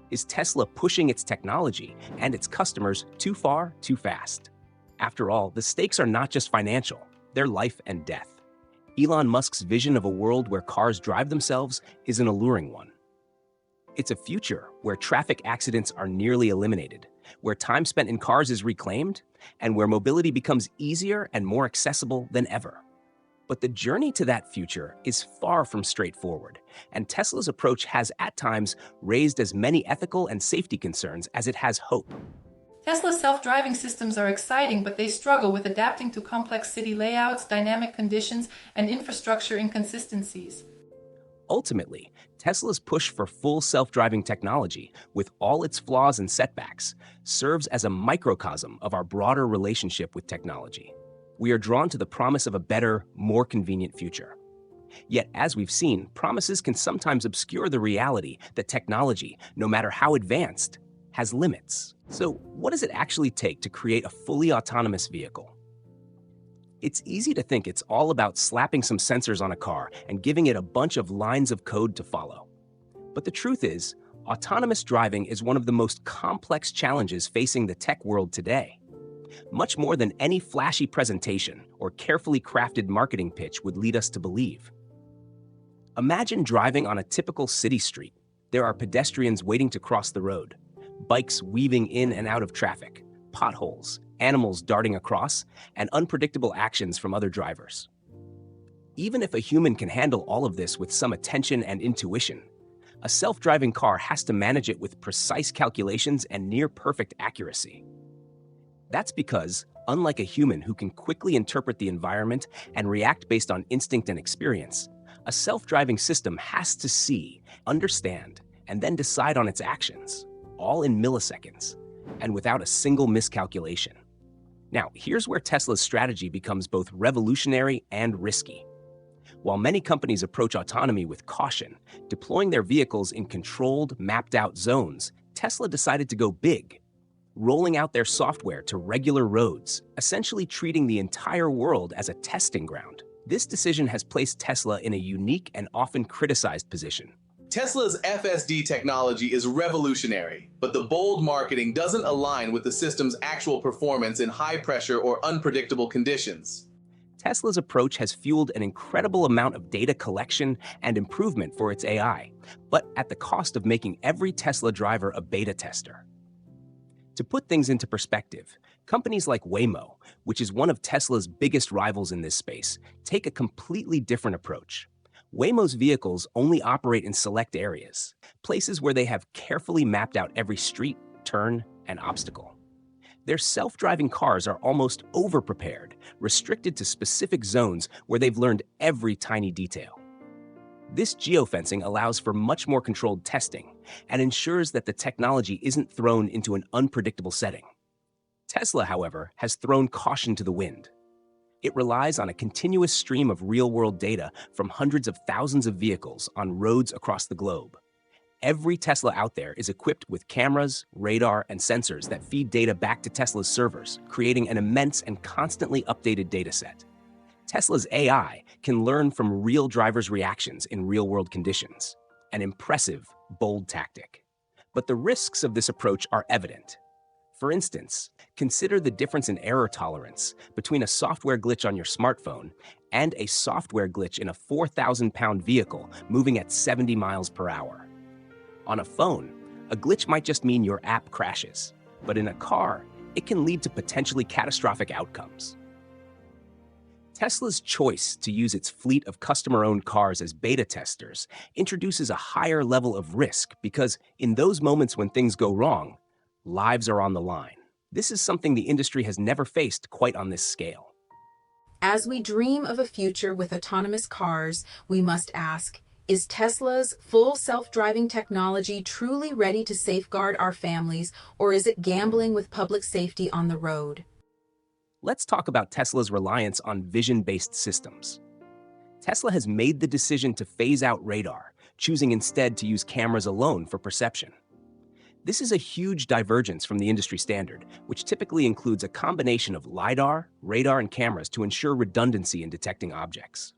Is Tesla pushing its technology and its customers too far, too fast? After all, the stakes are not just financial, they're life and death. Elon Musk's vision of a world where cars drive themselves is an alluring one. It's a future where traffic accidents are nearly eliminated, where time spent in cars is reclaimed, and where mobility becomes easier and more accessible than ever. But the journey to that future is far from straightforward, and Tesla's approach has at times raised as many ethical and safety concerns as it has hope. Tesla's self-driving systems are exciting, but they struggle with adapting to complex city layouts, dynamic conditions, and infrastructure inconsistencies. Ultimately, Tesla's push for full self-driving technology, with all its flaws and setbacks, serves as a microcosm of our broader relationship with technology. We are drawn to the promise of a better, more convenient future. Yet, as we've seen, promises can sometimes obscure the reality that technology, no matter how advanced, has limits. So, what does it actually take to create a fully autonomous vehicle? It's easy to think it's all about slapping some sensors on a car and giving it a bunch of lines of code to follow. But the truth is, autonomous driving is one of the most complex challenges facing the tech world today. Much more than any flashy presentation or carefully crafted marketing pitch would lead us to believe. Imagine driving on a typical city street. There are pedestrians waiting to cross the road, bikes weaving in and out of traffic, potholes, animals darting across, and unpredictable actions from other drivers. Even if a human can handle all of this with some attention and intuition, a self-driving car has to manage it with precise calculations and near-perfect accuracy. That's because, unlike a human who can quickly interpret the environment and react based on instinct and experience, a self-driving system has to see, understand, and then decide on its actions, all in milliseconds, and without a single miscalculation. Now, here's where Tesla's strategy becomes both revolutionary and risky. While many companies approach autonomy with caution, deploying their vehicles in controlled, mapped-out zones, Tesla decided to go big, rolling out their software to regular roads, essentially treating the entire world as a testing ground. This decision has placed Tesla in a unique and often criticized position. Tesla's FSD technology is revolutionary, but the bold marketing doesn't align with the system's actual performance in high-pressure or unpredictable conditions. Tesla's approach has fueled an incredible amount of data collection and improvement for its AI, but at the cost of making every Tesla driver a beta tester. To put things into perspective, companies like Waymo, which is one of Tesla's biggest rivals in this space, take a completely different approach. Waymo's vehicles only operate in select areas, places where they have carefully mapped out every street, turn, and obstacle. Their self-driving cars are almost over-prepared, restricted to specific zones where they've learned every tiny detail. This geofencing allows for much more controlled testing and ensures that the technology isn't thrown into an unpredictable setting. Tesla, however, has thrown caution to the wind. It relies on a continuous stream of real-world data from hundreds of thousands of vehicles on roads across the globe. Every Tesla out there is equipped with cameras, radar, and sensors that feed data back to Tesla's servers, creating an immense and constantly updated dataset. Tesla's AI can learn from real drivers' reactions in real-world conditions, an impressive, bold tactic. But the risks of this approach are evident. For instance, consider the difference in error tolerance between a software glitch on your smartphone and a software glitch in a 4,000-pound vehicle moving at 70 miles per hour. On a phone, a glitch might just mean your app crashes, but in a car, it can lead to potentially catastrophic outcomes. Tesla's choice to use its fleet of customer-owned cars as beta testers introduces a higher level of risk because in those moments when things go wrong, lives are on the line. This is something the industry has never faced quite on this scale. As we dream of a future with autonomous cars, we must ask, is Tesla's full self-driving technology truly ready to safeguard our families, or is it gambling with public safety on the road? Let's talk about Tesla's reliance on vision-based systems. Tesla has made the decision to phase out radar, choosing instead to use cameras alone for perception. This is a huge divergence from the industry standard, which typically includes a combination of LiDAR, radar, and cameras to ensure redundancy in detecting objects.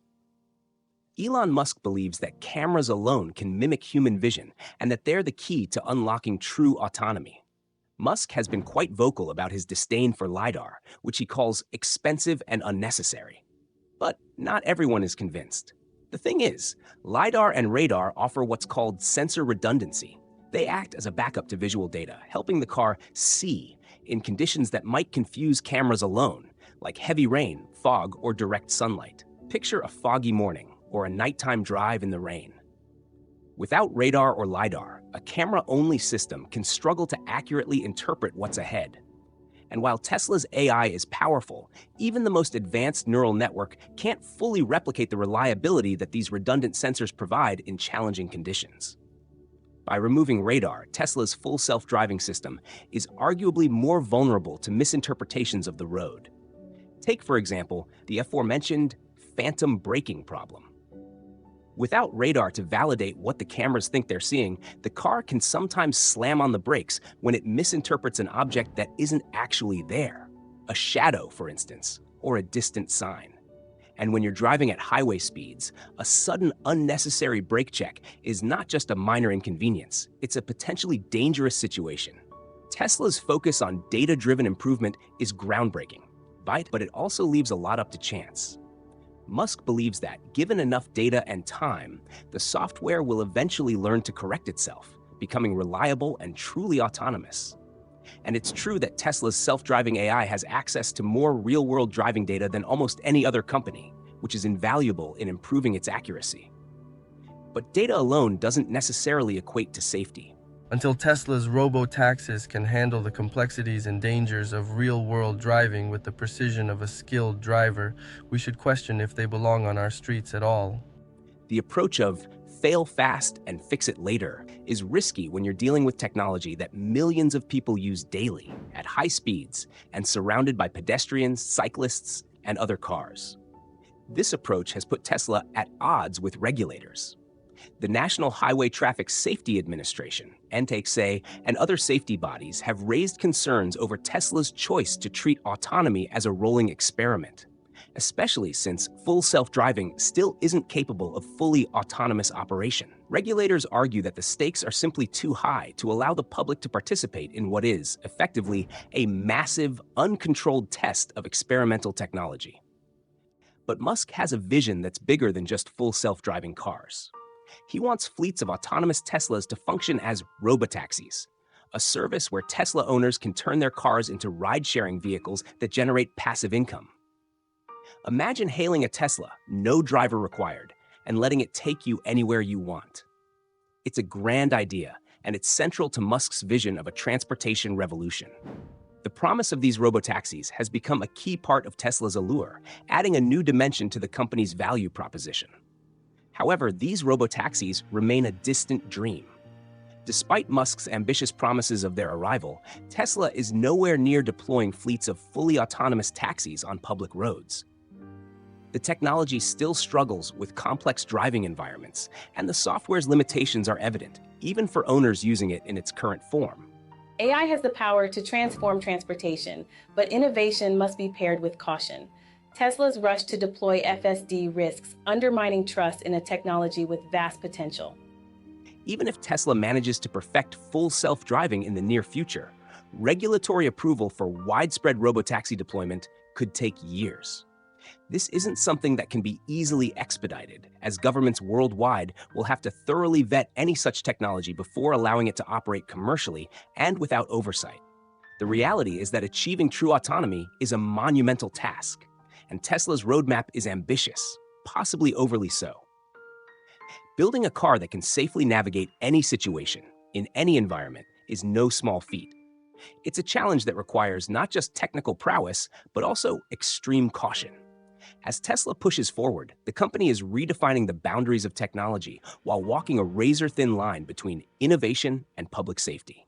Elon Musk believes that cameras alone can mimic human vision and that they're the key to unlocking true autonomy. Musk has been quite vocal about his disdain for LiDAR, which he calls expensive and unnecessary. But not everyone is convinced. The thing is, LiDAR and radar offer what's called sensor redundancy. They act as a backup to visual data, helping the car see in conditions that might confuse cameras alone, like heavy rain, fog, or direct sunlight. Picture a foggy morning or a nighttime drive in the rain. Without radar or LiDAR, a camera-only system can struggle to accurately interpret what's ahead. And while Tesla's AI is powerful, even the most advanced neural network can't fully replicate the reliability that these redundant sensors provide in challenging conditions. By removing radar, Tesla's full self-driving system is arguably more vulnerable to misinterpretations of the road. Take, for example, the aforementioned phantom braking problem. Without radar to validate what the cameras think they're seeing, the car can sometimes slam on the brakes when it misinterprets an object that isn't actually there. A shadow, for instance, or a distant sign. And when you're driving at highway speeds, a sudden unnecessary brake check is not just a minor inconvenience, it's a potentially dangerous situation. Tesla's focus on data-driven improvement is groundbreaking, but it also leaves a lot up to chance. Musk believes that, given enough data and time, the software will eventually learn to correct itself, becoming reliable and truly autonomous. And it's true that Tesla's self-driving AI has access to more real-world driving data than almost any other company, which is invaluable in improving its accuracy. But data alone doesn't necessarily equate to safety. Until Tesla's robotaxis can handle the complexities and dangers of real-world driving with the precision of a skilled driver, we should question if they belong on our streets at all. The approach of fail fast and fix it later is risky when you're dealing with technology that millions of people use daily at high speeds and surrounded by pedestrians, cyclists, and other cars. This approach has put Tesla at odds with regulators. The National Highway Traffic Safety Administration, NHTSA, and other safety bodies have raised concerns over Tesla's choice to treat autonomy as a rolling experiment, especially since full self-driving still isn't capable of fully autonomous operation. Regulators argue that the stakes are simply too high to allow the public to participate in what is, effectively, a massive, uncontrolled test of experimental technology. But Musk has a vision that's bigger than just full self-driving cars. He wants fleets of autonomous Teslas to function as robotaxis, a service where Tesla owners can turn their cars into ride-sharing vehicles that generate passive income. Imagine hailing a Tesla, no driver required, and letting it take you anywhere you want. It's a grand idea, and it's central to Musk's vision of a transportation revolution. The promise of these robotaxis has become a key part of Tesla's allure, adding a new dimension to the company's value proposition. However, these robotaxis remain a distant dream. Despite Musk's ambitious promises of their arrival, Tesla is nowhere near deploying fleets of fully autonomous taxis on public roads. The technology still struggles with complex driving environments, and the software's limitations are evident, even for owners using it in its current form. AI has the power to transform transportation, but innovation must be paired with caution. Tesla's rush to deploy FSD risks undermining trust in a technology with vast potential. Even if Tesla manages to perfect full self-driving in the near future, regulatory approval for widespread robotaxi deployment could take years. This isn't something that can be easily expedited, as governments worldwide will have to thoroughly vet any such technology before allowing it to operate commercially and without oversight. The reality is that achieving true autonomy is a monumental task, and Tesla's roadmap is ambitious, possibly overly so. Building a car that can safely navigate any situation, in any environment, is no small feat. It's a challenge that requires not just technical prowess, but also extreme caution. As Tesla pushes forward, the company is redefining the boundaries of technology while walking a razor-thin line between innovation and public safety.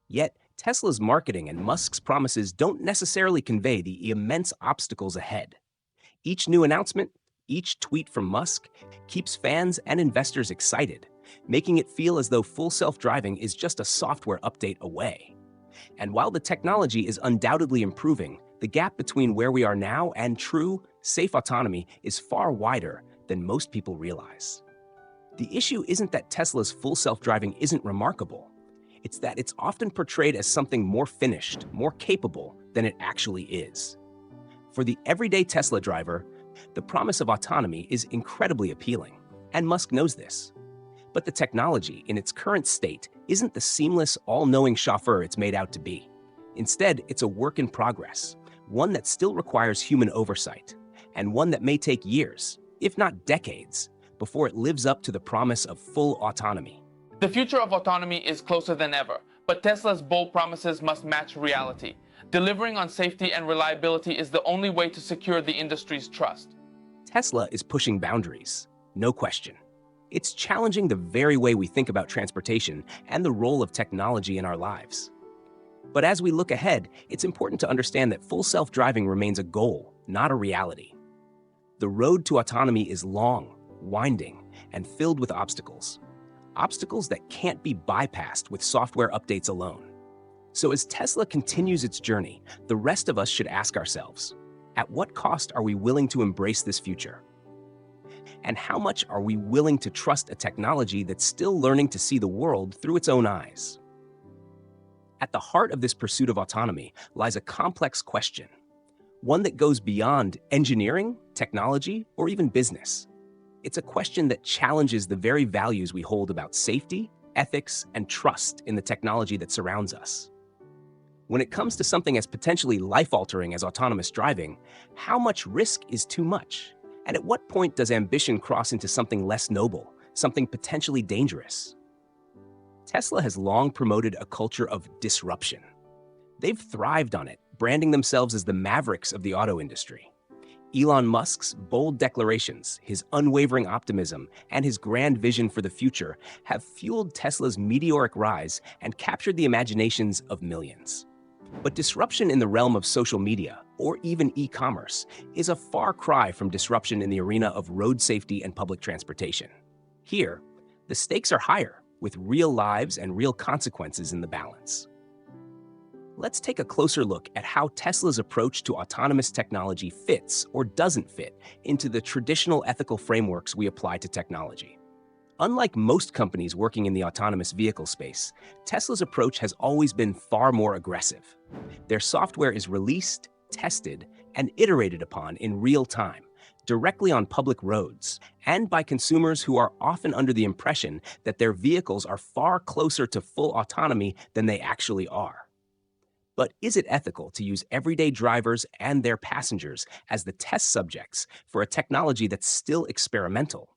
Yet, Tesla's marketing and Musk's promises don't necessarily convey the immense obstacles ahead. Each new announcement, each tweet from Musk, keeps fans and investors excited, making it feel as though full self-driving is just a software update away. And while the technology is undoubtedly improving, the gap between where we are now and true, safe autonomy is far wider than most people realize. The issue isn't that Tesla's full self-driving isn't remarkable. It's that it's often portrayed as something more finished, more capable than it actually is. For the everyday Tesla driver, the promise of autonomy is incredibly appealing, and Musk knows this. But the technology, in its current state, isn't the seamless, all-knowing chauffeur it's made out to be. Instead, it's a work in progress, one that still requires human oversight, and one that may take years, if not decades, before it lives up to the promise of full autonomy. The future of autonomy is closer than ever, but Tesla's bold promises must match reality. Delivering on safety and reliability is the only way to secure the industry's trust. Tesla is pushing boundaries, no question. It's challenging the very way we think about transportation and the role of technology in our lives. But as we look ahead, it's important to understand that full self-driving remains a goal, not a reality. The road to autonomy is long, winding, and filled with obstacles. Obstacles that can't be bypassed with software updates alone. So as Tesla continues its journey, the rest of us should ask ourselves, at what cost are we willing to embrace this future? And how much are we willing to trust a technology that's still learning to see the world through its own eyes? At the heart of this pursuit of autonomy lies a complex question, one that goes beyond engineering, technology, or even business. It's a question that challenges the very values we hold about safety, ethics, and trust in the technology that surrounds us. When it comes to something as potentially life-altering as autonomous driving, how much risk is too much? And at what point does ambition cross into something less noble, something potentially dangerous? Tesla has long promoted a culture of disruption. They've thrived on it, branding themselves as the mavericks of the auto industry. Elon Musk's bold declarations, his unwavering optimism, and his grand vision for the future have fueled Tesla's meteoric rise and captured the imaginations of millions. But disruption in the realm of social media, or even e-commerce, is a far cry from disruption in the arena of road safety and public transportation. Here, the stakes are higher, with real lives and real consequences in the balance. Let's take a closer look at how Tesla's approach to autonomous technology fits or doesn't fit into the traditional ethical frameworks we apply to technology. Unlike most companies working in the autonomous vehicle space, Tesla's approach has always been far more aggressive. Their software is released, tested, and iterated upon in real time, directly on public roads, and by consumers who are often under the impression that their vehicles are far closer to full autonomy than they actually are. But is it ethical to use everyday drivers and their passengers as the test subjects for a technology that's still experimental?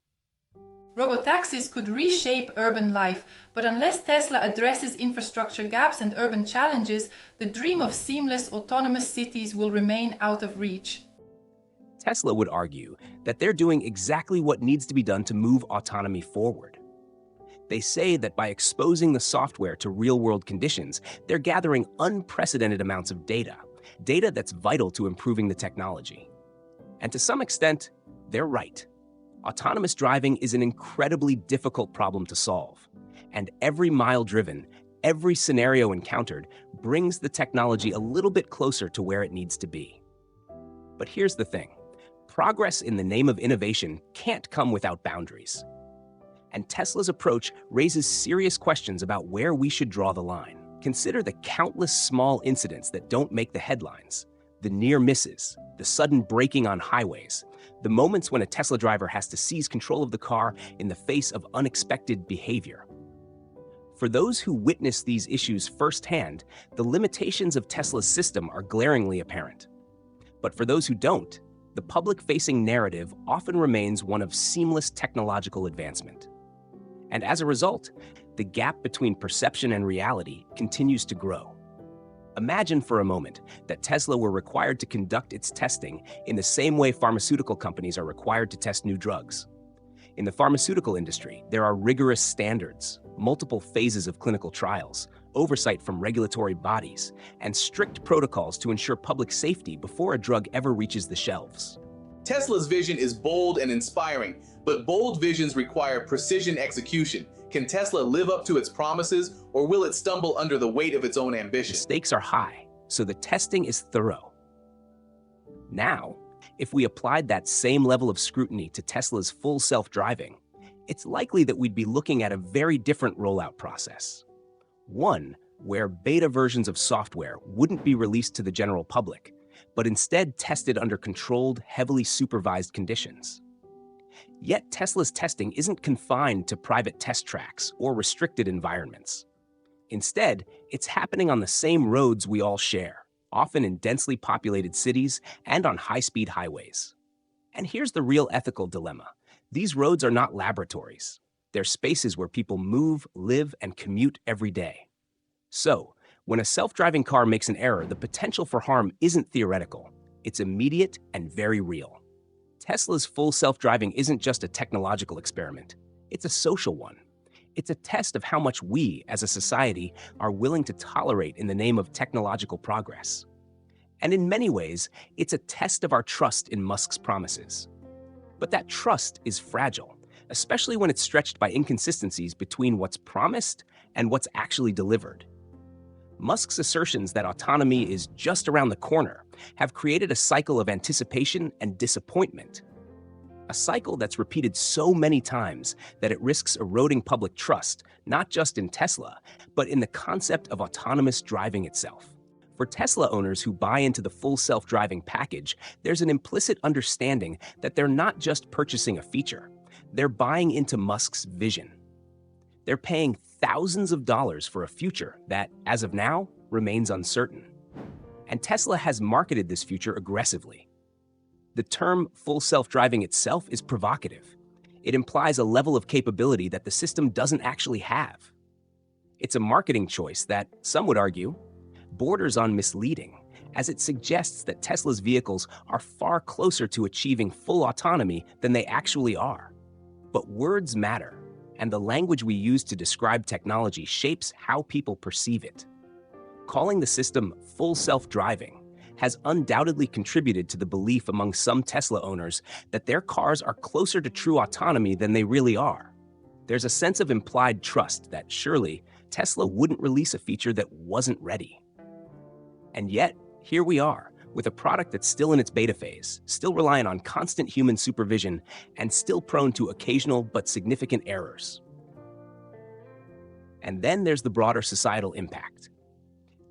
Robotaxis could reshape urban life, but unless Tesla addresses infrastructure gaps and urban challenges, the dream of seamless autonomous cities will remain out of reach. Tesla would argue that they're doing exactly what needs to be done to move autonomy forward. They say that by exposing the software to real-world conditions, they're gathering unprecedented amounts of data that's vital to improving the technology. And to some extent, they're right. Autonomous driving is an incredibly difficult problem to solve, and every mile driven, every scenario encountered brings the technology a little bit closer to where it needs to be. But here's the thing. Progress in the name of innovation can't come without boundaries. And Tesla's approach raises serious questions about where we should draw the line. Consider the countless small incidents that don't make the headlines, the near misses, the sudden braking on highways, the moments when a Tesla driver has to seize control of the car in the face of unexpected behavior. For those who witness these issues firsthand, the limitations of Tesla's system are glaringly apparent. But for those who don't, the public-facing narrative often remains one of seamless technological advancement. And as a result, the gap between perception and reality continues to grow. Imagine for a moment that Tesla were required to conduct its testing in the same way pharmaceutical companies are required to test new drugs. In the pharmaceutical industry, there are rigorous standards, multiple phases of clinical trials, oversight from regulatory bodies, and strict protocols to ensure public safety before a drug ever reaches the shelves. Tesla's vision is bold and inspiring, but bold visions require precision execution. Can Tesla live up to its promises, or will it stumble under the weight of its own ambition? The stakes are high, so the testing is thorough. Now, if we applied that same level of scrutiny to Tesla's full self-driving, it's likely that we'd be looking at a very different rollout process. One where beta versions of software wouldn't be released to the general public, but instead tested under controlled, heavily supervised conditions. Yet Tesla's testing isn't confined to private test tracks or restricted environments. Instead, it's happening on the same roads we all share, often in densely populated cities and on high-speed highways. And here's the real ethical dilemma. These roads are not laboratories. They're spaces where people move, live, and commute every day. So, when a self-driving car makes an error, the potential for harm isn't theoretical. It's immediate and very real. Tesla's full self-driving isn't just a technological experiment. It's a social one. It's a test of how much we, as a society, are willing to tolerate in the name of technological progress. And in many ways, it's a test of our trust in Musk's promises. But that trust is fragile, especially when it's stretched by inconsistencies between what's promised and what's actually delivered. Musk's assertions that autonomy is just around the corner have created a cycle of anticipation and disappointment. A cycle that's repeated so many times that it risks eroding public trust, not just in Tesla, but in the concept of autonomous driving itself. For Tesla owners who buy into the full self-driving package, there's an implicit understanding that they're not just purchasing a feature, they're buying into Musk's vision. They're paying thousands of dollars for a future that, as of now, remains uncertain. And Tesla has marketed this future aggressively. The term full self-driving itself is provocative. It implies a level of capability that the system doesn't actually have. It's a marketing choice that, some would argue, borders on misleading, as it suggests that Tesla's vehicles are far closer to achieving full autonomy than they actually are. But words matter, and the language we use to describe technology shapes how people perceive it. Calling the system full self-driving has undoubtedly contributed to the belief among some Tesla owners that their cars are closer to true autonomy than they really are. There's a sense of implied trust that surely Tesla wouldn't release a feature that wasn't ready. And yet, here we are, with a product that's still in its beta phase, still reliant on constant human supervision, and still prone to occasional but significant errors. And then there's the broader societal impact.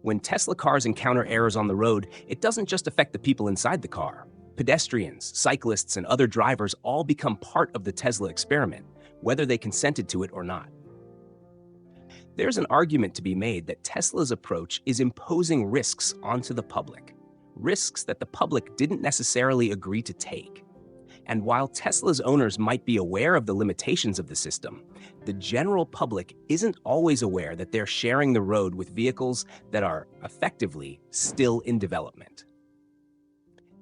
When Tesla cars encounter errors on the road, it doesn't just affect the people inside the car. Pedestrians, cyclists, and other drivers all become part of the Tesla experiment, whether they consented to it or not. There's an argument to be made that Tesla's approach is imposing risks onto the public, risks that the public didn't necessarily agree to take. And while Tesla's owners might be aware of the limitations of the system, the general public isn't always aware that they're sharing the road with vehicles that are effectively still in development.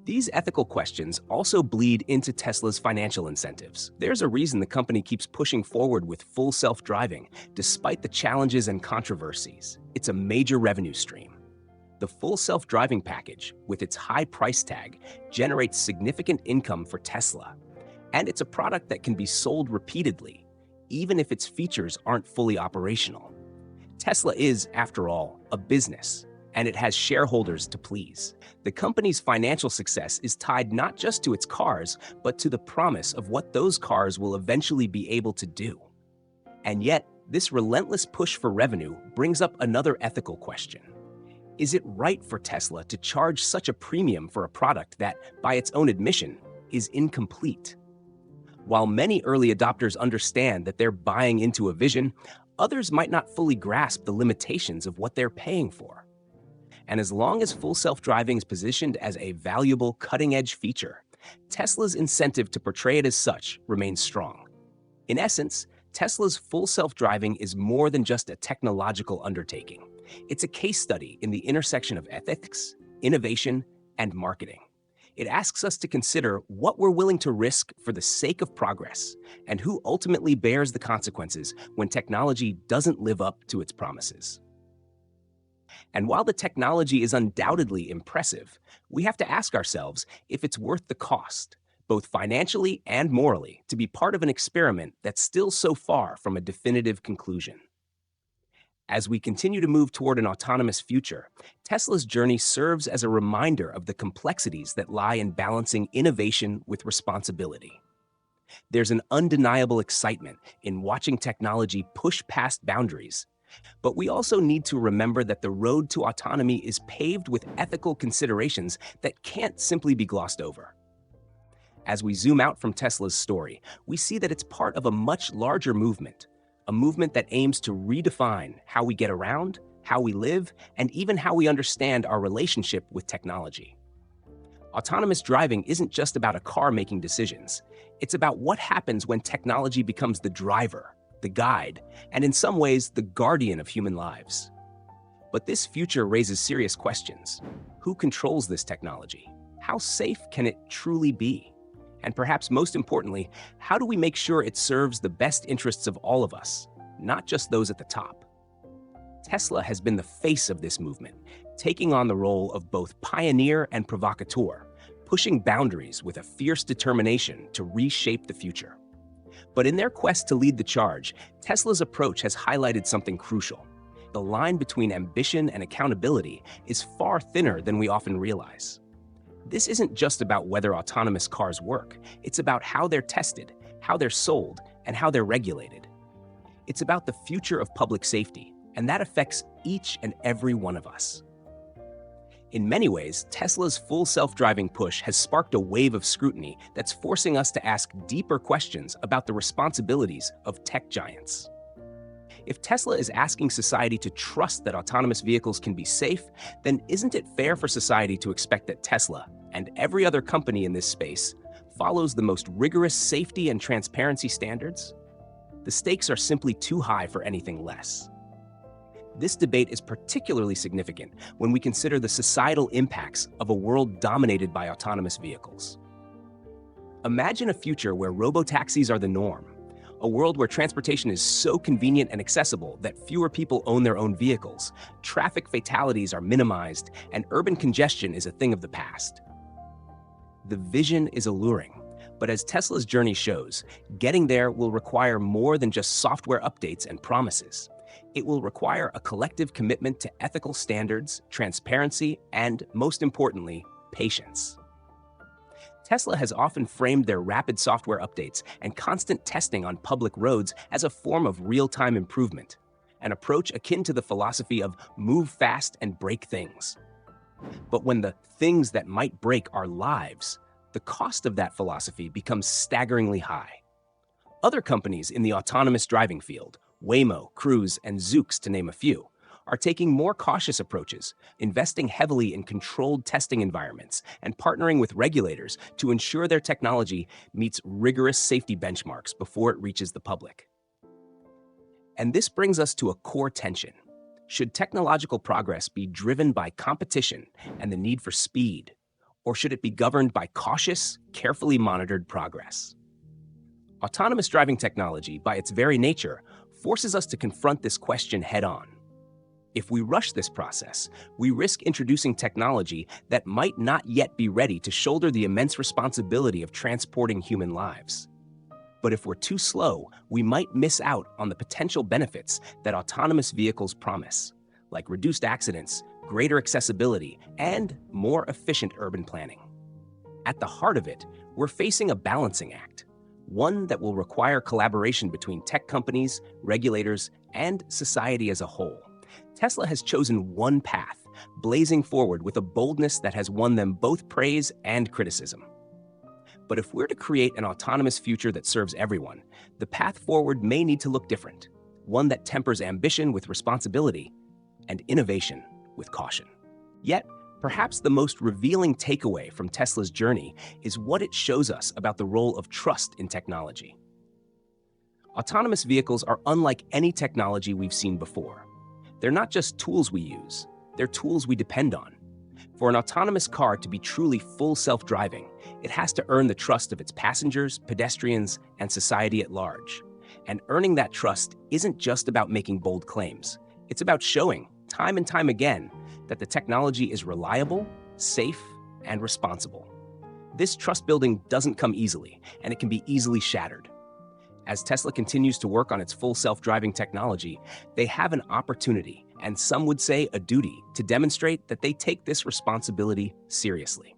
These ethical questions also bleed into Tesla's financial incentives. There's a reason the company keeps pushing forward with full self-driving, despite the challenges and controversies. It's a major revenue stream. The full self-driving package, with its high price tag, generates significant income for Tesla. And it's a product that can be sold repeatedly, even if its features aren't fully operational. Tesla is, after all, a business, and it has shareholders to please. The company's financial success is tied not just to its cars, but to the promise of what those cars will eventually be able to do. And yet, this relentless push for revenue brings up another ethical question. Is it right for Tesla to charge such a premium for a product that, by its own admission, is incomplete? While many early adopters understand that they're buying into a vision, others might not fully grasp the limitations of what they're paying for. And as long as full self-driving is positioned as a valuable, cutting-edge feature, Tesla's incentive to portray it as such remains strong. In essence, Tesla's full self-driving is more than just a technological undertaking. It's a case study in the intersection of ethics, innovation, and marketing. It asks us to consider what we're willing to risk for the sake of progress, and who ultimately bears the consequences when technology doesn't live up to its promises. And while the technology is undoubtedly impressive, we have to ask ourselves if it's worth the cost, both financially and morally, to be part of an experiment that's still so far from a definitive conclusion. As we continue to move toward an autonomous future, Tesla's journey serves as a reminder of the complexities that lie in balancing innovation with responsibility. There's an undeniable excitement in watching technology push past boundaries, but we also need to remember that the road to autonomy is paved with ethical considerations that can't simply be glossed over. As we zoom out from Tesla's story, we see that it's part of a much larger movement, a movement that aims to redefine how we get around, how we live, and even how we understand our relationship with technology. Autonomous driving isn't just about a car making decisions. It's about what happens when technology becomes the driver, the guide, and in some ways, the guardian of human lives. But this future raises serious questions. Who controls this technology? How safe can it truly be? And perhaps most importantly, how do we make sure it serves the best interests of all of us, not just those at the top? Tesla has been the face of this movement, taking on the role of both pioneer and provocateur, pushing boundaries with a fierce determination to reshape the future. But in their quest to lead the charge, Tesla's approach has highlighted something crucial. The line between ambition and accountability is far thinner than we often realize. This isn't just about whether autonomous cars work. It's about how they're tested, how they're sold, and how they're regulated. It's about the future of public safety, and that affects each and every one of us. In many ways, Tesla's full self-driving push has sparked a wave of scrutiny that's forcing us to ask deeper questions about the responsibilities of tech giants. If Tesla is asking society to trust that autonomous vehicles can be safe, then isn't it fair for society to expect that Tesla, and every other company in this space, follows the most rigorous safety and transparency standards? The stakes are simply too high for anything less. This debate is particularly significant when we consider the societal impacts of a world dominated by autonomous vehicles. Imagine a future where robotaxis are the norm, a world where transportation is so convenient and accessible that fewer people own their own vehicles, traffic fatalities are minimized, and urban congestion is a thing of the past. The vision is alluring, but as Tesla's journey shows, getting there will require more than just software updates and promises. It will require a collective commitment to ethical standards, transparency, and, most importantly, patience. Tesla has often framed their rapid software updates and constant testing on public roads as a form of real-time improvement, an approach akin to the philosophy of move fast and break things. But when the things that might break our lives, the cost of that philosophy becomes staggeringly high. Other companies in the autonomous driving field, Waymo, Cruise, and Zoox to name a few, are taking more cautious approaches, investing heavily in controlled testing environments, and partnering with regulators to ensure their technology meets rigorous safety benchmarks before it reaches the public. And this brings us to a core tension. Should technological progress be driven by competition and the need for speed, or should it be governed by cautious, carefully monitored progress? Autonomous driving technology, by its very nature, forces us to confront this question head-on. If we rush this process, we risk introducing technology that might not yet be ready to shoulder the immense responsibility of transporting human lives. But if we're too slow, we might miss out on the potential benefits that autonomous vehicles promise, like reduced accidents, greater accessibility, and more efficient urban planning. At the heart of it, we're facing a balancing act, one that will require collaboration between tech companies, regulators, and society as a whole. Tesla has chosen one path, blazing forward with a boldness that has won them both praise and criticism. But if we're to create an autonomous future that serves everyone, the path forward may need to look different, one that tempers ambition with responsibility and innovation with caution. Yet, perhaps the most revealing takeaway from Tesla's journey is what it shows us about the role of trust in technology. Autonomous vehicles are unlike any technology we've seen before. They're not just tools we use, they're tools we depend on. For an autonomous car to be truly full self-driving, it has to earn the trust of its passengers, pedestrians, and society at large. And earning that trust isn't just about making bold claims. It's about showing, time and time again, that the technology is reliable, safe, and responsible. This trust building doesn't come easily, and it can be easily shattered. As Tesla continues to work on its full self-driving technology, they have an opportunity, and some would say a duty, to demonstrate that they take this responsibility seriously.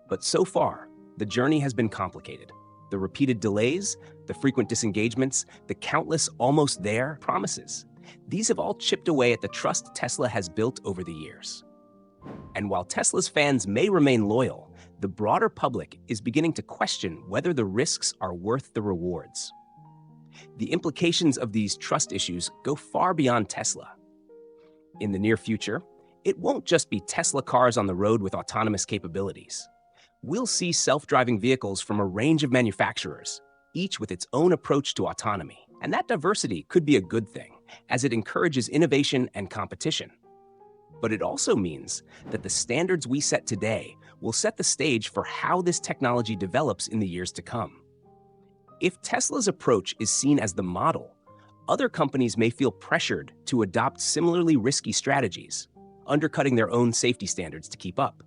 But so far, the journey has been complicated. The repeated delays, the frequent disengagements, the countless almost there promises. These have all chipped away at the trust Tesla has built over the years. And while Tesla's fans may remain loyal, the broader public is beginning to question whether the risks are worth the rewards. The implications of these trust issues go far beyond Tesla. In the near future, it won't just be Tesla cars on the road with autonomous capabilities. We'll see self-driving vehicles from a range of manufacturers, each with its own approach to autonomy. And that diversity could be a good thing, as it encourages innovation and competition. But it also means that the standards we set today will set the stage for how this technology develops in the years to come. If Tesla's approach is seen as the model, other companies may feel pressured to adopt similarly risky strategies, undercutting their own safety standards to keep up.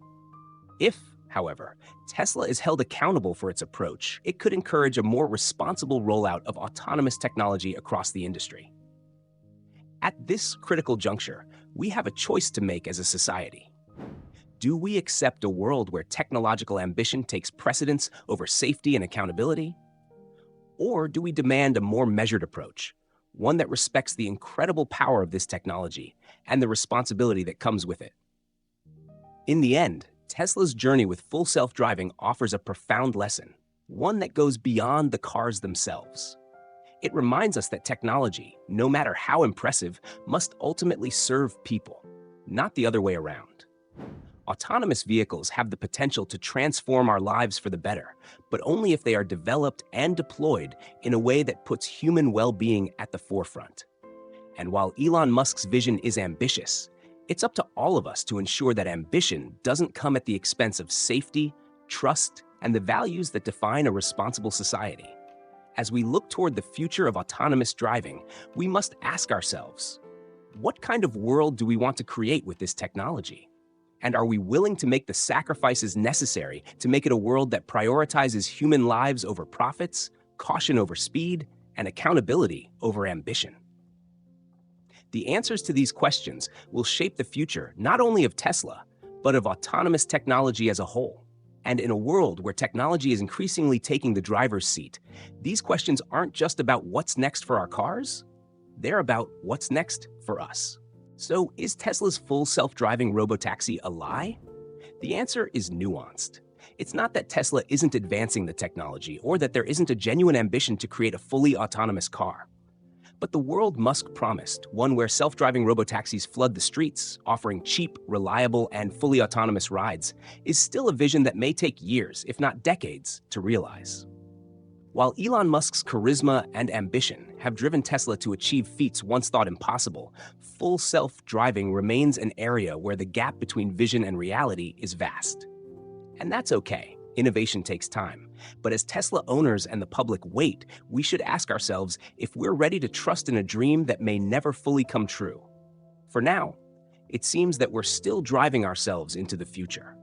If, however, Tesla is held accountable for its approach, it could encourage a more responsible rollout of autonomous technology across the industry. At this critical juncture, we have a choice to make as a society. Do we accept a world where technological ambition takes precedence over safety and accountability? Or do we demand a more measured approach, one that respects the incredible power of this technology and the responsibility that comes with it? In the end, Tesla's journey with full self-driving offers a profound lesson, one that goes beyond the cars themselves. It reminds us that technology, no matter how impressive, must ultimately serve people, not the other way around. Autonomous vehicles have the potential to transform our lives for the better, but only if they are developed and deployed in a way that puts human well-being at the forefront. And while Elon Musk's vision is ambitious, it's up to all of us to ensure that ambition doesn't come at the expense of safety, trust, and the values that define a responsible society. As we look toward the future of autonomous driving, we must ask ourselves, what kind of world do we want to create with this technology? And are we willing to make the sacrifices necessary to make it a world that prioritizes human lives over profits, caution over speed, and accountability over ambition? The answers to these questions will shape the future not only of Tesla, but of autonomous technology as a whole. And in a world where technology is increasingly taking the driver's seat, these questions aren't just about what's next for our cars, they're about what's next for us. So, is Tesla's full self-driving robotaxi a lie? The answer is nuanced. It's not that Tesla isn't advancing the technology or that there isn't a genuine ambition to create a fully autonomous car. But the world Musk promised, one where self-driving robotaxis flood the streets, offering cheap, reliable, and fully autonomous rides, is still a vision that may take years, if not decades, to realize. While Elon Musk's charisma and ambition have driven Tesla to achieve feats once thought impossible, full self-driving remains an area where the gap between vision and reality is vast. And that's okay. Innovation takes time. But as Tesla owners and the public wait, we should ask ourselves if we're ready to trust in a dream that may never fully come true. For now, it seems that we're still driving ourselves into the future.